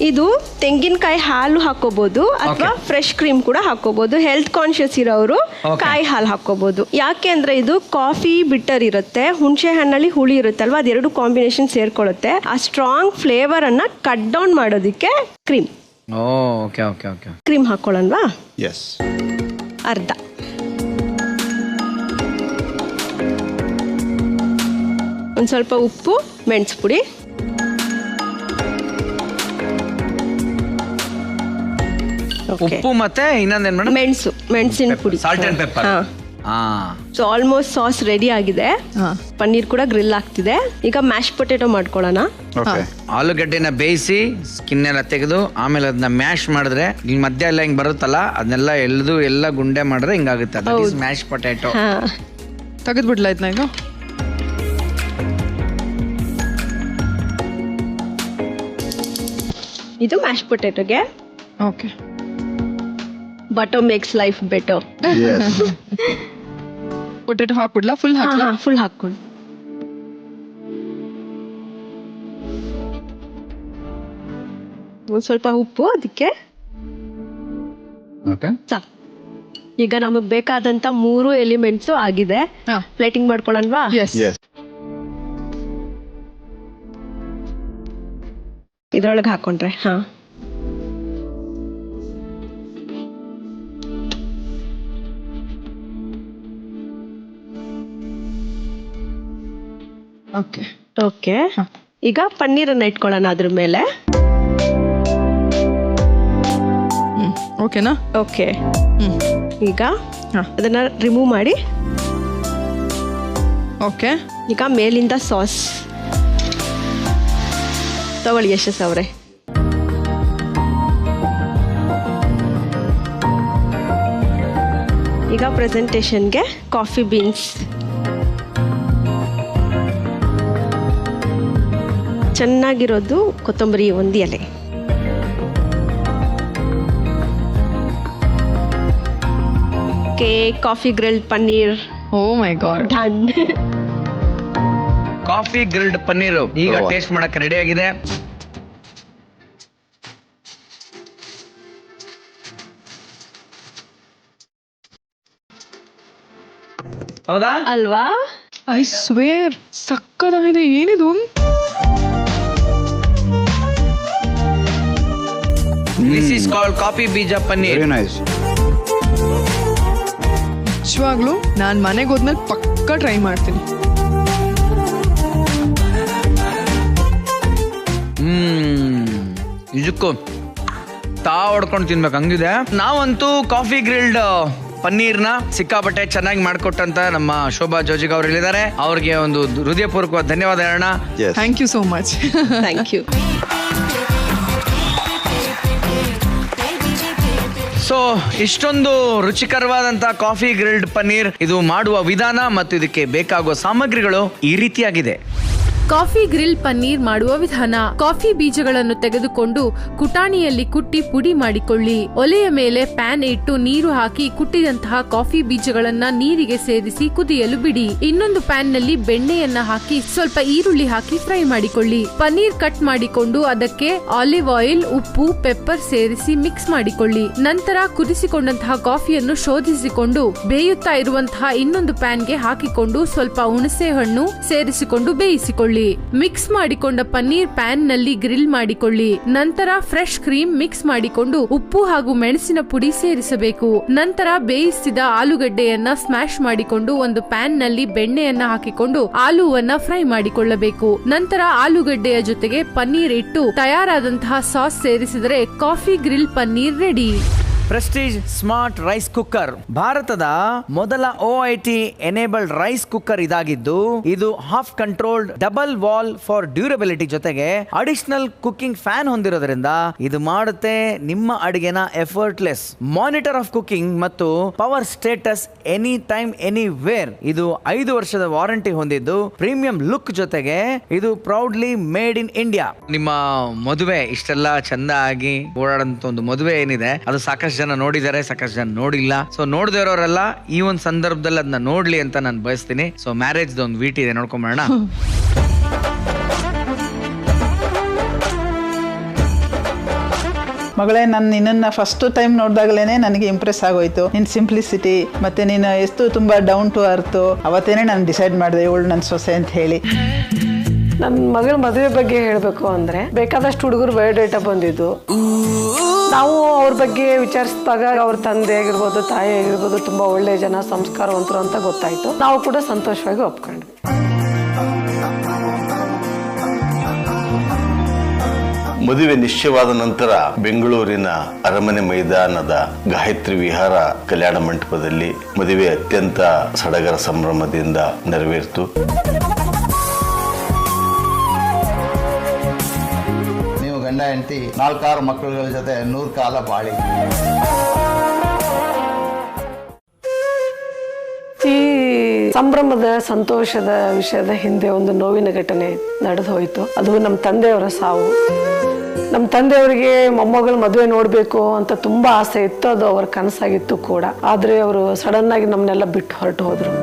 ಇದು ತೆಂಗಿನಕಾಯಿ ಹಾಲು ಹಾಕೋಬಹುದು ಅಥವಾ ಫ್ರೆಶ್ ಕ್ರೀಮ್ ಕೂಡ ಹಾಕೋಬಹುದು. ಹೆಲ್ತ್ ಕಾನ್ಶಿಯಸ್ ಇರೋರು ಕಾಯಿ ಹಾಲು ಹಾಕೋಬಹುದು. ಯಾಕೆ ಅಂದ್ರೆ ಇದು ಕಾಫಿ ಬಿಟ್ಟರ್ ಇರುತ್ತೆ, ಹುಣಸೆ ಹಣ್ಣಲ್ಲಿ ಹುಳಿ ಇರುತ್ತಲ್ವಾ, ಅದೆರಡು ಕಾಂಬಿನೇಷನ್ ಸೇರ್ಕೊಳ್ಳುತ್ತೆ. ಆ ಸ್ಟ್ರಾಂಗ್ ಫ್ಲೇವರ್ ಅನ್ನ ಕಟ್ ಡೌನ್ ಮಾಡೋದಿಕ್ಕೆ cream. Okay okay okay. Cream ಹಾಕೊಳ್ಳೋಣವಾ? ಎಸ್. ಅರ್ಧ. ಒಂದ್ ಸ್ವಲ್ಪ ಉಪ್ಪು, ಮೆಣಸು ಪುಡಿ, ಉಪ್ಪು ಮತ್ತೆ ಇನ್ನೊಂದೇನ್ ಮೇಡಮ್? ಮೆಣಸಿನ ಪುಡಿ, salt and pepper. So almost sauce ready ಆಗಿದೆ. ಪನ್ನೀರ್ ಕೂಡ ಗ್ರಿಲ್ ಆಗ್ತಿದೆ. ಈಗ ಮ್ಯಾಶ್ ಪೊಟೆಟೊ ಮಾಡ್ಕೊಳ್ಳೋಣ. ಆಲೂಗಡ್ಡೆನ ಬೇಯಿಸಿ ಸ್ಕಿನ್ ಎಲ್ಲ ತೆಗೆದು ಆಮೇಲೆ ಅದನ್ನ ಮ್ಯಾಶ್ ಮಾಡಿದ್ರೆ ಇಲ್ಲಿ ಮಧ್ಯ ಎಲ್ಲ ಹಿಂಗ್ ಬರುತ್ತಲ್ಲ, ಅದನ್ನೆಲ್ಲ ಎಳ್ದು ಎಲ್ಲ ಗುಂಡೆ ಮಾಡಿದ್ರೆ ಹಿಂಗಾಗುತ್ತೆ. Mash potato. ತೆಗೆದ್ಬಿಡ್ಲಾಯ್ತು ಈಗ. ಇದು ಮ್ಯಾಶ್ ಪೊಟೆಟೊಗೆ. Okay. Butter makes life better. Potato ಹಾಕ್ಬಿಡ್ಲಾ? ಫುಲ್ ಹಾಕೊಂಡು ಒಂದ್ ಸ್ವಲ್ಪ ಉಪ್ಪು ಅದಕ್ಕೆ. ಈಗ ನಮಗ್ ಬೇಕಾದಂತ 3 ಎಲಿಮೆಂಟ್ಸ್ ಆಗಿದೆ. ಪ್ಲೇಟಿಂಗ್ ಮಾಡ್ಕೊಳ್ಳೋಣವಾ? ಇದ್ರೊಳಗೆ ಹಾಕೊಂಡ್ರೆ ಓಕೆ. ಈಗ ಪನ್ನೀರನ್ನ ಇಟ್ಕೊಳ್ಳೋಣ ಅದ್ರ ಮೇಲೆ. ಓಕೆನಾ? ಓಕೆ. ಈಗ ಅದನ್ನ ರಿಮೂವ್ ಮಾಡಿ. ಓಕೆ. ಈಗ ಮೇಲಿಂದ ಸಾಸ್ ತಗೊಳ್ಳಿ ಯಶಸ್ ಅವರೇ. ಈಗ ಪ್ರೆಸೆಂಟೇಷನ್ಗೆ ಕಾಫಿ ಬೀನ್ಸ್ ಚೆನ್ನಾಗಿರೋದು ಕೊತ್ತಂಬರಿ ಒಂದು ಎಲೆ. Coffee grilled paneer. Oh my god. Done. Coffee grilled paneer ಈಗ ಟೇಸ್ಟ್ ಮಾಡಕ್ಕೆ ರೆಡಿ ಆಗಿದೆ. ಹೌದಾ ಅಲ್ವಾ? ಐ ಸ್ವೇರ್ ಸಕ್ಕದಾಗಿದೆ. ಏನಿದು? ದಿಸ್ ಇಸ್ ಕಾಲ್ಡ್ ಕಾಫಿ ಬೀಜ ಪನ್ನೀರ್. Very nice. ನಿಜವಾಗ್ಲೂ ನಾನು ಮನೆಗೆ ಹೋದ್ಮೇಲೆ ಪಕ್ಕ ಟ್ರೈ ಮಾಡ್ತೀನಿ. ನಿಜಕ್ಕೂ ಹೊಡ್ಕೊಂಡು ತಿನ್ಬೇಕು ಹಂಗಿದೆ. ನಾವಂತೂ ಕಾಫಿ ಗ್ರಿಲ್ಡ್ ಪನ್ನೀರ್ನ ಸಿಕ್ಕಾಪಟ್ಟೆ ಚೆನ್ನಾಗಿ ಮಾಡ್ಕೊಟ್ಟಂತ ನಮ್ಮ ಶೋಭಾ ಜೋಜಿಗ್ ಅವ್ರು ಹೇಳಿದ್ದಾರೆ. ಅವ್ರಿಗೆ ಒಂದು ಹೃದಯಪೂರ್ವಕ ಧನ್ಯವಾದ ಹೇಳೋಣ. Thank you so much. Thank you. So ಇಷ್ಟೊಂದು ರುಚಿಕರವಾದಂತ ಕಾಫಿ ಗ್ರಿಲ್ಡ್ ಪನ್ನೀರ್, ಇದು ಮಾಡುವ ವಿಧಾನ ಮತ್ತು ಇದಕ್ಕೆ ಬೇಕಾಗುವ ಸಾಮಗ್ರಿಗಳು ಈ ರೀತಿಯಾಗಿದೆ. ಕಾಫಿ ಗ್ರಿಲ್ ಪನ್ನೀರ್ ಮಾಡುವ ವಿಧಾನ: ಕಾಫಿ ಬೀಜಗಳನ್ನು ತೆಗೆದುಕೊಂಡು ಕುಟಾಣಿಯಲ್ಲಿ ಕುಟ್ಟಿ ಪುಡಿ ಮಾಡಿಕೊಳ್ಳಿ. ಒಲೆಯ ಮೇಲೆ ಪ್ಯಾನ್ ಇಟ್ಟು ನೀರು ಹಾಕಿ ಕುಟ್ಟಿದಂತಹ ಕಾಫಿ ಬೀಜಗಳನ್ನ ನೀರಿಗೆ ಸೇರಿಸಿ ಕುದಿಯಲು ಬಿಡಿ. ಇನ್ನೊಂದು ಪ್ಯಾನ್ ನಲ್ಲಿ ಬೆಣ್ಣೆಯನ್ನ ಹಾಕಿ ಸ್ವಲ್ಪ ಈರುಳ್ಳಿ ಹಾಕಿ ಫ್ರೈ ಮಾಡಿಕೊಳ್ಳಿ. ಪನ್ನೀರ್ ಕಟ್ ಮಾಡಿಕೊಂಡು ಅದಕ್ಕೆ ಆಲಿವ್ ಆಯಿಲ್, ಉಪ್ಪು, ಪೆಪ್ಪರ್ ಸೇರಿಸಿ ಮಿಕ್ಸ್ ಮಾಡಿಕೊಳ್ಳಿ. ನಂತರ ಕುದಿಸಿಕೊಂಡಂತಹ ಕಾಫಿಯನ್ನು ಶೋಧಿಸಿಕೊಂಡು ಬೇಯುತ್ತಾ ಇರುವಂತಹ ಇನ್ನೊಂದು ಪ್ಯಾನ್ಗೆ ಹಾಕಿಕೊಂಡು ಸ್ವಲ್ಪ ಹುಣಸೆ ಹಣ್ಣು ಸೇರಿಸಿಕೊಂಡು ಬೇಯಿಸಿಕೊಳ್ಳಿ. ಮಿಕ್ಸ್ ಮಾಡಿಕೊಂಡ ಪನ್ನೀರ್ ಪ್ಯಾನ್ ನಲ್ಲಿ ಗ್ರಿಲ್ ಮಾಡಿಕೊಳ್ಳಿ. ನಂತರ ಫ್ರೆಶ್ ಕ್ರೀಮ್ ಮಿಕ್ಸ್ ಮಾಡಿಕೊಂಡು ಉಪ್ಪು ಹಾಗೂ ಮೆಣಸಿನ ಪುಡಿ ಸೇರಿಸಬೇಕು. ನಂತರ ಬೇಯಿಸಿದ ಆಲೂಗಡ್ಡೆಯನ್ನ ಸ್ಮ್ಯಾಶ್ ಮಾಡಿಕೊಂಡು ಒಂದು ಪ್ಯಾನ್ ನಲ್ಲಿ ಬೆಣ್ಣೆಯನ್ನ ಹಾಕಿಕೊಂಡು ಆಲೂವನ್ನ ಫ್ರೈ ಮಾಡಿಕೊಳ್ಳಬೇಕು. ನಂತರ ಆಲೂಗಡ್ಡೆಯ ಜೊತೆಗೆ ಪನ್ನೀರ್ ಇಟ್ಟು ತಯಾರಾದಂತಹ ಸಾಸ್ ಸೇರಿಸಿದರೆ coffee grill paneer ready. Prestige smart rice cooker ಭಾರತದ ಮೊದಲ OIT ಎನೇಬಲ್ಡ್ ರೈಸ್ ಕುಕ್ಕರ್ ಇದಾಗಿದ್ದು, ಇದು half controlled double wall for durability ಜೊತೆಗೆ ಅಡಿಷನಲ್ ಕುಕಿಂಗ್ ಫ್ಯಾನ್ ಹೊಂದಿರೋದ್ರಿಂದ ಇದು ಮಾಡುತ್ತೆ ನಿಮ್ಮ ಅಡಿಗೆನ ಎಫರ್ಟ್ಲೆಸ್. ಮಾನಿಟರ್ ಆಫ್ ಕುಕಿಂಗ್ ಮತ್ತು power status any time anywhere. ಇದು 5 ವರ್ಷದ ವಾರಂಟಿ ಹೊಂದಿದ್ದು ಪ್ರೀಮಿಯಂ ಲುಕ್ ಜೊತೆಗೆ ಇದು ಪ್ರೌಡ್ಲಿ ಮೇಡ್ ಇನ್ ಇಂಡಿಯಾ. ನಿಮ್ಮ ಮದುವೆ ಇಷ್ಟೆಲ್ಲ ಚಂದ ಆಗಿ ಓಡಾಡಂತ ಒಂದು ಮದುವೆ ಏನಿದೆ ಅದು ಸಾಕಷ್ಟು ಜನ ನೋಡಿದ್ದಾರೆ, ಸಾಕಷ್ಟು ಜನ ನೋಡಿಲ್ಲ. ಸೊ ನೋಡದೇ ಇರೋರೆಲ್ಲ ಈ ಒಂದು ಸಂದರ್ಭದಲ್ಲಿ ಅದನ್ನ ನೋಡ್ಲಿ ಅಂತ ನಾನು ಬಯಸ್ತೀನಿ. ಸೊ ಮ್ಯಾರೇಜ್ ಒಂದು ವೀಟ್ ಇದೆ, ನೋಡ್ಕೊಂಬರೋಣ. ಮಗಳೇ, ನಾನು ನಿನ್ನನ್ನು ಫಸ್ಟ್ ಟೈಮ್ ನೋಡಿದಾಗಲೇ ನನಗೆ ಇಂಪ್ರೆಸ್ ಆಗೋಯ್ತು. ನಿನ್ನ ಸಿಂಪ್ಲಿಸಿಟಿ ಮತ್ತು ನೀನು ಎಷ್ಟು ತುಂಬ ಡೌನ್ ಟು ಅರ್ತು. ಅವತ್ತೇನೆ ನಾನು ಡಿಸೈಡ್ ಮಾಡಿದೆ ಇವಳು ನನ್ನ ಸೊಸೆ ಅಂತ ಹೇಳಿ. ನನ್ನ ಮಗಳ ಮದುವೆ ಬಗ್ಗೆ ಹೇಳಬೇಕು ಅಂದರೆ ಬೇಕಾದಷ್ಟು ಹುಡುಗರು ಬಯೋಡೇಟಾ ಬಂದಿದ್ದು. ನಾವು ಅವ್ರ ಬಗ್ಗೆ ವಿಚಾರಿಸಿದಾಗ ಅವ್ರ ತಂದೆ ಆಗಿರ್ಬೋದು, ತಾಯಿ ಆಗಿರ್ಬೋದು ತುಂಬ ಒಳ್ಳೆಯ ಜನ, ಸಂಸ್ಕಾರವಂತರು ಅಂತ ಗೊತ್ತಾಯಿತು. ನಾವು ಕೂಡ ಸಂತೋಷವಾಗಿ ಒಪ್ಕೊಂಡ್ವಿ. ಮದುವೆ ನಿಶ್ಚಯವಾದ ನಂತರ ಬೆಂಗಳೂರಿನ ಅರಮನೆ ಮೈದಾನದ ಗಾಯತ್ರಿ ವಿಹಾರ ಕಲ್ಯಾಣ ಮಂಟಪದಲ್ಲಿ ಮದುವೆ ಅತ್ಯಂತ ಸಡಗರ ಸಂಭ್ರಮದಿಂದ ನೆರವೇರಿತು. ನೀವು ಗಂಡ ಹೆಂಡತಿ 4-6 ಮಕ್ಕಳುಗಳ ಜೊತೆ 100 ಕಾಲ ಬಾಳಿ. ಈ ಸಂಭ್ರಮದ ಸಂತೋಷದ ವಿಷಯದ ಹಿಂದೆ ಒಂದು ನೋವಿನ ಘಟನೆ ನಡೆದು ಹೋಯಿತು. ಅದು ನಮ್ಮ ತಂದೆಯವರ ಸಾವು. ನಮ್ಮ ತಂದೆಯವರಿಗೆ ಮೊಮ್ಮಗಳ ಮದುವೆ ನೋಡಬೇಕು ಅಂತ ತುಂಬಾ ಆಸೆ ಇತ್ತು. ಅದು ಅವರ ಕನಸಾಗಿತ್ತು ಕೂಡ. ಆದ್ರೆ ಅವರು ಸಡನ್ ಆಗಿ ನಮ್ಮನ್ನೆಲ್ಲ ಬಿಟ್ಟು ಹೊರಟು ಹೋದ್ರು.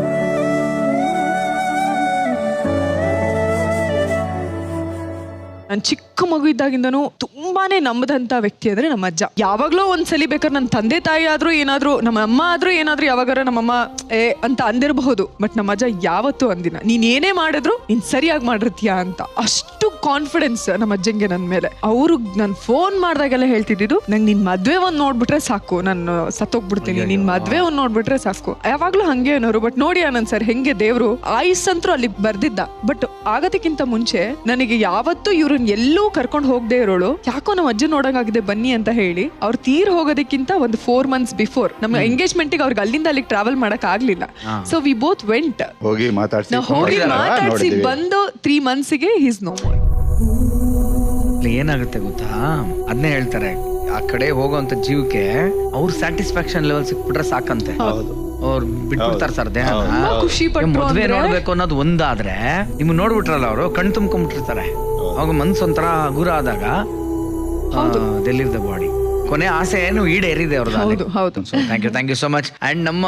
ನಾನು ಚಿಕ್ಕ ಮಗು ಇದ್ದಾಗಿಂದನೂ ತುಂಬಾನೇ ನಂಬದಂತ ವ್ಯಕ್ತಿ ಅಂದ್ರೆ ನಮ್ಮ ಅಜ್ಜ. ಯಾವಾಗ್ಲೋ ಒಂದ್ಸಲಿ ಬೇಕಾದ್ರೆ ನನ್ನ ತಂದೆ ತಾಯಿ ಆದ್ರೂ ಏನಾದ್ರು, ನಮ್ಮ ಅಮ್ಮ ಆದ್ರೂ ಏನಾದ್ರು ಯಾವಾಗಾರ ನಮ್ಮಮ್ಮ ಅಂತ ಅಂದಿರಬಹುದು. ಬಟ್ ನಮ್ಮ ಅಜ್ಜ ಯಾವತ್ತೂ ಅಂದಿನ ನೀನ್ ಏನೇ ಮಾಡಿದ್ರು ನೀನ್ ಸರಿಯಾಗಿ ಮಾಡಿರ್ತೀಯ ಅಂತ. ಅಷ್ಟು ಕಾನ್ಫಿಡೆನ್ಸ್ ನಮ್ಮ ಅಜ್ಜಂಗೆ ನನ್ನ ಮೇಲೆ. ಅವರು ನಾನು ಫೋನ್ ಮಾಡಿದಾಗೆಲ್ಲ ಹೇಳ್ತಿದ್ದು, ನಂಗೆ ನಿನ್ ಮದ್ವೆ ಒಂದ್ ನೋಡ್ಬಿಟ್ರೆ ಸಾಕು, ನಾನು ಸತ್ತೋಗ್ಬಿಡ್ತೀನಿ, ನಿನ್ ಮದ್ವೆ ಒಂದ್ ನೋಡ್ಬಿಟ್ರೆ ಸಾಕು. ಯಾವಾಗ್ಲೂ ಹಂಗೆ ಅನ್ನೋರು. ಬಟ್ ನೋಡಿ ಆನಂದ್ ಸರ್ ಹೆಂಗೆ ದೇವ್ರು ಆಯುಸ್ಸಂತ್ರು ಅಲ್ಲಿ ಬರ್ದಿದ್ದ. ಬಟ್ ಆಗದಕ್ಕಿಂತ ಮುಂಚೆ ನನಗೆ ಯಾವತ್ತೂ ಇವ್ರನ್ನ ಎಲ್ಲೂ ಕರ್ಕೊಂಡು ಹೋಗದೆ ಇರೋಳು. ಯಾಕೋ ನಮ್ಮ ಅಜ್ಜ ನೋಡಂಗಾಗಿದೆ ಬನ್ನಿ ಅಂತ ಹೇಳಿ ಅವ್ರು ತೀರ್ ಹೋಗೋದಕ್ಕಿಂತ ಒಂದು 4 months ಬಿಫೋರ್ ನಮ್ಮ ಎಂಗೇಜ್ಮೆಂಟ್ ಗೆ ಅವ್ರಿಗೆ ಅಲ್ಲಿಂದ ಅಲ್ಲಿಗೆ ಟ್ರಾವೆಲ್ ಮಾಡಕ್ ಆಗ್ಲಿಲ್ಲ. So we both vent. ಹೋಗಿ ಮಾತಾಡ್ಸಿ ಬಂದು 3 months ಗೆ ಹೀಸ್ ನೋ ಮೋರ್. ಏನಾಗುತ್ತೆ ಗೊತ್ತಾ, ಅದನ್ನೇ ಹೇಳ್ತಾರೆ, ಆ ಕಡೆ ಹೋಗೋಂತ ಜೀವಕ್ಕೆ ಅವ್ರ ಸ್ಯಾಟಿಸ್ಫ್ಯಾಕ್ಷನ್ ಲೆವೆಲ್ ಸಿಕ್ಬಿಟ್ರೆ ಸಾಕಂತೆ. ಅವ್ರು ಬಿಟ್ಬಿಡ್ತಾರೆ ಸರ್ ದೇಹನ. ಖುಷಿ ಪಟ್ಟು ಮದ್ವೆ ನೋಡ್ಬೇಕು ಅನ್ನೋದು ಒಂದಾದ್ರೆ ನಿಮ್ಗೆ ನೋಡ್ಬಿಟ್ರಲ್ಲ ಅವರು ಕಣ್ ತುಂಬ್ಕೊಂಡ್ಬಿಟ್ಟಿರ್ತಾರೆ. ಅವಾಗ ಮನ್ಸೊಂಥರ ಹಗುರ ಆದಾಗ ದೇ ಲಿವ್ ದ ಬಾಡಿ. ಕೊನೆ ಆಸೆ ಏನು ಈಡೇರಿದೆ ಅವ್ರದ್ದು. Thank you so much. And ನಮ್ಮ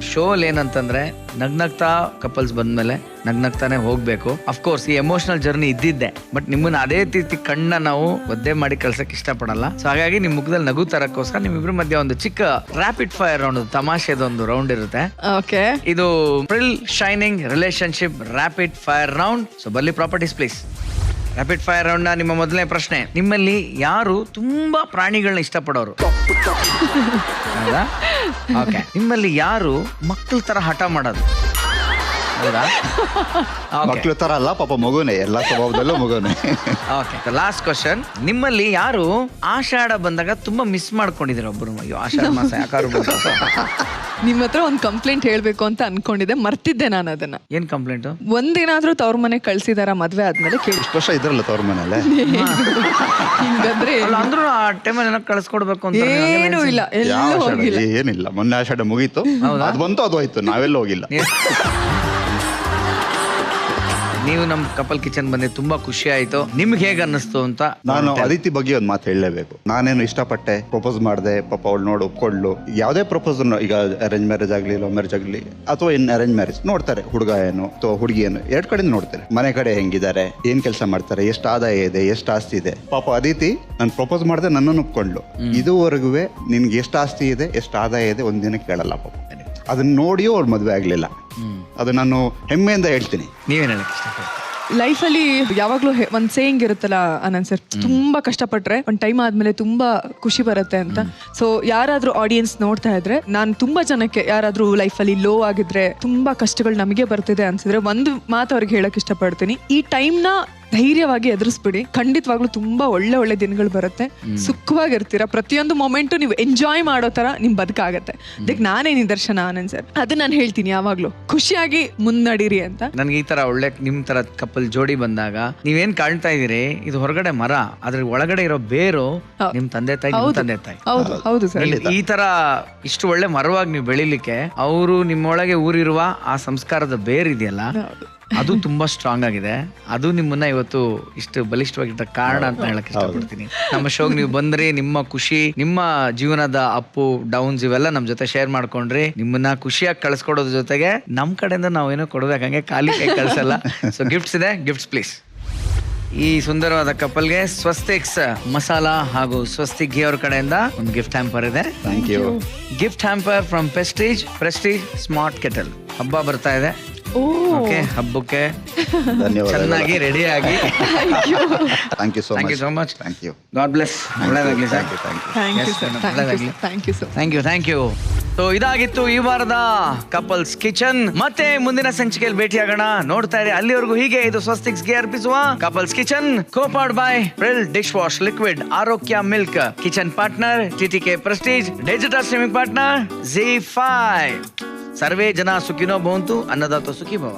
ಶೋ ಅಲ್ಲಿ ಏನಂತಂದ್ರೆ ನಗ್ನಗ್ತಾ ಕಪಲ್ಸ್ ಬಂದ್ಮೇಲೆ ನಗ್ನಗ್ತಾನೆ ಹೋಗ್ಬೇಕು. ಅಫ್ಕೋರ್ಸ್ ಈ ಎಮೋಷನಲ್ ಜರ್ನಿ ಇದ್ದಿದ್ದೆ, ಬಟ್ ನಿಮ್ಮನ್ನ ಅದೇ ರೀತಿ ಕಣ್ಣ ನಾವು ಒದ್ದೆ ಮಾಡಿ ಕಳ್ಸಕ್ ಇಷ್ಟಪಡಲ್ಲ. ಸೊ ಹಾಗಾಗಿ ನಿಮ್ ಮುಖದಲ್ಲಿ ನಗು ತರಕ್ಕೋಸ್ಕರ ನಿಮ್ಮಿಬ್ರ ಮಧ್ಯೆ ಒಂದು ಚಿಕ್ಕ ರ್ಯಾಪಿಡ್ ಫೈರ್ ರೌಂಡ್, ತಮಾಷೆದೊಂದು ರೌಂಡ್ ಇರುತ್ತೆ. ಇದು Pril shining relationship rapid fire round. So ಬರ್ಲಿ properties please. Rapid fire round ನ ನಿಮ್ಮ ಮೊದಲನೇ ಪ್ರಶ್ನೆ, ನಿಮ್ಮಲ್ಲಿ ಯಾರು ತುಂಬಾ ಪ್ರಾಣಿಗಳನ್ನ ಇಷ್ಟಪಡೋರು? ಹೌದಾ? ಓಕೆ. ನಿಮ್ಮಲ್ಲಿ ಯಾರು ಮಕ್ಕಳ ತರ ಹಠ ಮಾಡೋದು? ಹೌದಾ? ಮಕ್ಕಳ ತರ ಅಲ್ಲ, ಪಾಪ ಮಗುನೇ, ಎಲ್ಲ ಸ್ವಭಾವದಲ್ಲೂ ಮಗುನೇ. ಓಕೆ. ಲಾಸ್ಟ್ ಕ್ವಶನ್, ನಿಮ್ಮಲ್ಲಿ ಯಾರು ಆಷಾಢ ಬಂದಾಗ ತುಂಬಾ ಮಿಸ್ ಮಾಡ್ಕೊಂಡಿದ್ದೀರ ಒಬ್ರು? ಅಯ್ಯೋ ಆಷಾಢ ಮಾಸ ಯಾಕಾರು ನಿಮ್ಮ ಹತ್ರ ಒಂದು ಕಂಪ್ಲೇಂಟ್ ಹೇಳ್ಬೇಕು ಅಂತ ಅನ್ಕೊಂಡಿದ್ದೆ, ಮರ್ತಿದ್ದೆ ನಾನು ಅದನ್ನ. ಏನ್ ಕಂಪ್ಲೇಂಟ್? ಒಂದೇನಾದ್ರೂ ತವ್ರ ಮನೆ ಕಳ್ಸಿದಾರ ಮದ್ವೆ ಆದ್ಮೇಲೆ? ಇಷ್ಟು ವರ್ಷ ಇದ್ರಲ್ಲ ತವ್ರ ಮನೇಲೆ, ಹಿಂಗಂದ್ರೆ ಅಂದ್ರೂ ಆ ಟೈಮಲ್ಲಿ ಕಳ್ಸ್ಕೊಡ್ಬೇಕು ಅಂತ ಏನೂ ಇಲ್ಲ, ಎಲ್ಲೂ ಹೋಗಿಲ್ಲ. ಏನಿಲ್ಲ, ಮೊನ್ನೆ ಆಷಾಢ ಮುಗೀತು, ಅದು ಬಂತು ಅದು ಹೋಯ್ತು, ನಾವೆಲ್ಲ ಹೋಗಿಲ್ಲ. ನೀವು ನಮ್ಮ ಕಪಲ್ ಕಿಚನ್ ಬಂದು ತುಂಬಾ ಖುಷಿ ಆಯ್ತು. ನಿಮ್ಗೆ ಹೇಗೆ ಅನ್ನಿಸ್ತು ಅಂತ? ನಾನು ಅದಿತಿ ಬಗ್ಗೆ ಒಂದು ಮಾತು ಹೇಳಲೇಬೇಕು. ನಾನೇನು ಇಷ್ಟಪಟ್ಟೆ, ಪ್ರಪೋಸ್ ಮಾಡಿದೆ, ಪಾಪ ಅವಳು ನೋಡು ಒಪ್ಕೊಳ್ಳು. ಯಾವುದೇ ಪ್ರಪೋಸ್, ಈಗ ಅರೇಂಜ್ ಮ್ಯಾರೇಜ್ ಆಗಲಿ, ಲವ್ ಮ್ಯಾರೇಜ್ ಆಗಲಿ, ಅಥವಾ ಇನ್ ಅರೇಂಜ್ ಮ್ಯಾರೇಜ್ ನೋಡ್ತಾರೆ, ಹುಡುಗ ಏನು ಅಥವಾ ಹುಡುಗಿ ಏನು, ಎರಡು ಕಡೆ ನೋಡ್ತಾರೆ. ಮನೆ ಕಡೆ ಹೆಂಗಿದ್ದಾರೆ, ಏನ್ ಕೆಲಸ ಮಾಡ್ತಾರೆ, ಎಷ್ಟು ಆದಾಯ ಇದೆ, ಎಷ್ಟು ಆಸ್ತಿ ಇದೆ. ಪಾಪ ಅದಿತಿ ನಾನು ಪ್ರಪೋಸ್ ಮಾಡಿದೆ, ನನ್ನನ್ನು ಒಪ್ಕೊಂಡ್ಲು. ಇದುವರೆಗೂ ನಿನ್ಗೆ ಎಷ್ಟು ಆಸ್ತಿ ಇದೆ, ಎಷ್ಟು ಆದಾಯ ಇದೆ, ಒಂದಿನ ಕೇಳಲ್ಲ ಪಾಪ. ಅದನ್ನ ನೋಡಿಯೂ ಅವ್ಳು ಮದುವೆ ಆಗ್ಲಿಲ್ಲ. ಅದು ನಾನು ಹೆಮ್ಮೆಯಿಂದ ಹೇಳ್ತೀನಿ. ನೀವೇನು ಹೇಳಕ್ ಇಷ್ಟಪಡ್ತೀರಿ? ಲೈಫಲ್ಲಿ ಯಾವಾಗ್ಲೂ ಒಂದ್ ಸೇಯಿಂಗ್ ಇರುತ್ತಲ್ಲ ಆನಂದ್ ಸರ್, ತುಂಬಾ ಕಷ್ಟಪಟ್ರೆ ಒಂದ್ ಟೈಮ್ ಆದ್ಮೇಲೆ ತುಂಬಾ ಖುಷಿ ಬರುತ್ತೆ ಅಂತ. ಸೊ ಯಾರಾದ್ರೂ ಆಡಿಯನ್ಸ್ ನೋಡ್ತಾ ಇದ್ರೆ, ನಾನು ತುಂಬಾ ಜನಕ್ಕೆ ಯಾರಾದ್ರೂ ಲೈಫಲ್ಲಿ ಲೋ ಆಗಿದ್ರೆ, ತುಂಬಾ ಕಷ್ಟಗಳು ನಮಗೆ ಬರ್ತಿದೆ ಅನ್ಸಿದ್ರೆ, ಒಂದು ಮಾತು ಅವ್ರಿಗೆ ಹೇಳಕ್ ಇಷ್ಟಪಡ್ತೀನಿ, ಈ ಟೈಮ್ನ ಧೈರ್ಯವಾಗಿ ಎದುರಿಸ್ಬಿಡಿ. ಖಂಡಿತವಾಗ್ಲೂ ತುಂಬಾ ಒಳ್ಳೆ ಒಳ್ಳೆ ದಿನಗಳು ಬರುತ್ತೆ, ಸುಖವಾಗಿರ್ತೀರಾ. ಪ್ರತಿಯೊಂದು ಮೊಮೆಂಟು ನೀವು ಎಂಜಾಯ್ ಮಾಡೋ ತರ ನಿಮ್ ಬದುಕಾಗತ್ತೆ. ಅದಕ್ಕೆ ನಾನೇ ನಿದರ್ಶನ ಆನಂದ್ ಸರ್, ಅದು ನಾನು ಹೇಳ್ತೀನಿ ಯಾವಾಗ್ಲೂ, ಖುಷಿಯಾಗಿ ಮುನ್ನಡೀರಿ ಅಂತ. ನನ್ಗೆ ಈ ತರ ಒಳ್ಳೆ ನಿಮ್ ತರ ಕಪಲ್ ಜೋಡಿ ಬಂದಾಗ ನೀವೇನ್ ಕಾಣ್ತಾ ಇದೀರಿ, ಇದು ಹೊರಗಡೆ ಮರ, ಅದ್ರ ಒಳಗಡೆ ಇರೋ ಬೇರು ನಿಮ್ ತಂದೆ ತಾಯಿ, ನಿಮ್ ತಂದೆ ತಾಯಿ. ಹೌದು ಸರ್. ಈ ತರ ಇಷ್ಟು ಒಳ್ಳೆ ಮರವಾಗಿ ನೀವು ಬೆಳಿಲಿಕ್ಕೆ, ಅವರು ನಿಮ್ಮೊಳಗೆ ಊರಿರುವ ಆ ಸಂಸ್ಕಾರದ ಬೇರ್ ಇದೆಯಲ್ಲ, ಅದು ತುಂಬಾ ಸ್ಟ್ರಾಂಗ್ ಆಗಿದೆ. ಅದು ನಿಮ್ಮನ್ನ ಇವತ್ತು ಇಷ್ಟು ಬಲಿಷ್ಠವಾಗಿದ್ದ ಕಾರಣ ಅಂತ ಹೇಳಕ್ ಇಷ್ಟಪಡ್ತೀನಿ. ನಮ್ಮ ಶೋಗ್ ನೀವು ಬಂದ್ರಿ, ನಿಮ್ಮ ಖುಷಿ, ನಿಮ್ಮ ಜೀವನದ ಅಪ್ಪು ಡೌನ್ಸ್ ಇವೆಲ್ಲ ನಮ್ ಜೊತೆ ಶೇರ್ ಮಾಡ್ಕೊಂಡ್ರಿ. ನಿಮ್ಮನ್ನ ಖುಷಿಯಾಗಿ ಕಳ್ಸ್ಕೊಡೋದ್ರ ಜೊತೆಗೆ ನಮ್ ಕಡೆಯಿಂದ ನಾವೇನೋ ಕೊಡ್ಬೇಕಂಗೆ ಖಾಲಿ ಕೈ ಕಳ್ಸಲ್ಲ. ಸೊ ಗಿಫ್ಟ್ಸ್ ಇದೆ, ಗಿಫ್ಟ್ಸ್ ಪ್ಲೀಸ್. ಈ ಸುಂದರವಾದ ಕಪಲ್ಗೆ ಸ್ವಸ್ತಿಕ್ಸ್ ಮಸಾಲಾ ಹಾಗೂ ಸ್ವಸ್ತಿಕ್ ಘೀ ಅವ್ರ ಕಡೆಯಿಂದ ಒಂದು ಗಿಫ್ಟ್ ಹ್ಯಾಂಪರ್ ಇದೆ. Thank you. Gift hamper from Prestige smart kettle. ಹಬ್ಬ ಬರ್ತಾ ಇದೆ, ಓಕೆ, ಹಬ್ಬಕ್ಕೆ ಚೆನ್ನಾಗಿ ರೆಡಿ ಆಗಿ. Thank you so much. Thank you. God bless. ಒಳ್ಳೆದಾಗ್ಲಿ ಸರ್. Thank you. ಸೊ ಇದಾಗಿತ್ತು ಈ ವಾರದ ಕಪಲ್ಸ್ ಕಿಚನ್. ಮತ್ತೆ ಮುಂದಿನ ಸಂಚಿಕೆಯಲ್ಲಿ ಭೇಟಿಯಾಗೋಣ. ನೋಡ್ತಾ ಇರಿ, ಅಲ್ಲಿವರೆಗೂ ಹೀಗೆ. ಇದು ಸ್ವಸ್ತಿಕ್ಸ್ ಗೆ ಅರ್ಪಿಸುವ couples kitchen, co-powered by Pril dish wash liquid, Arogya milk, kitchen partner TTK Prestige, digital streaming partner ZEE5. ಸರ್ವೇ ಜನ ಸುಖಿನೋ ಭವಂತು, ಅನ್ನದಾತ ಸುಖಿ ಭವ.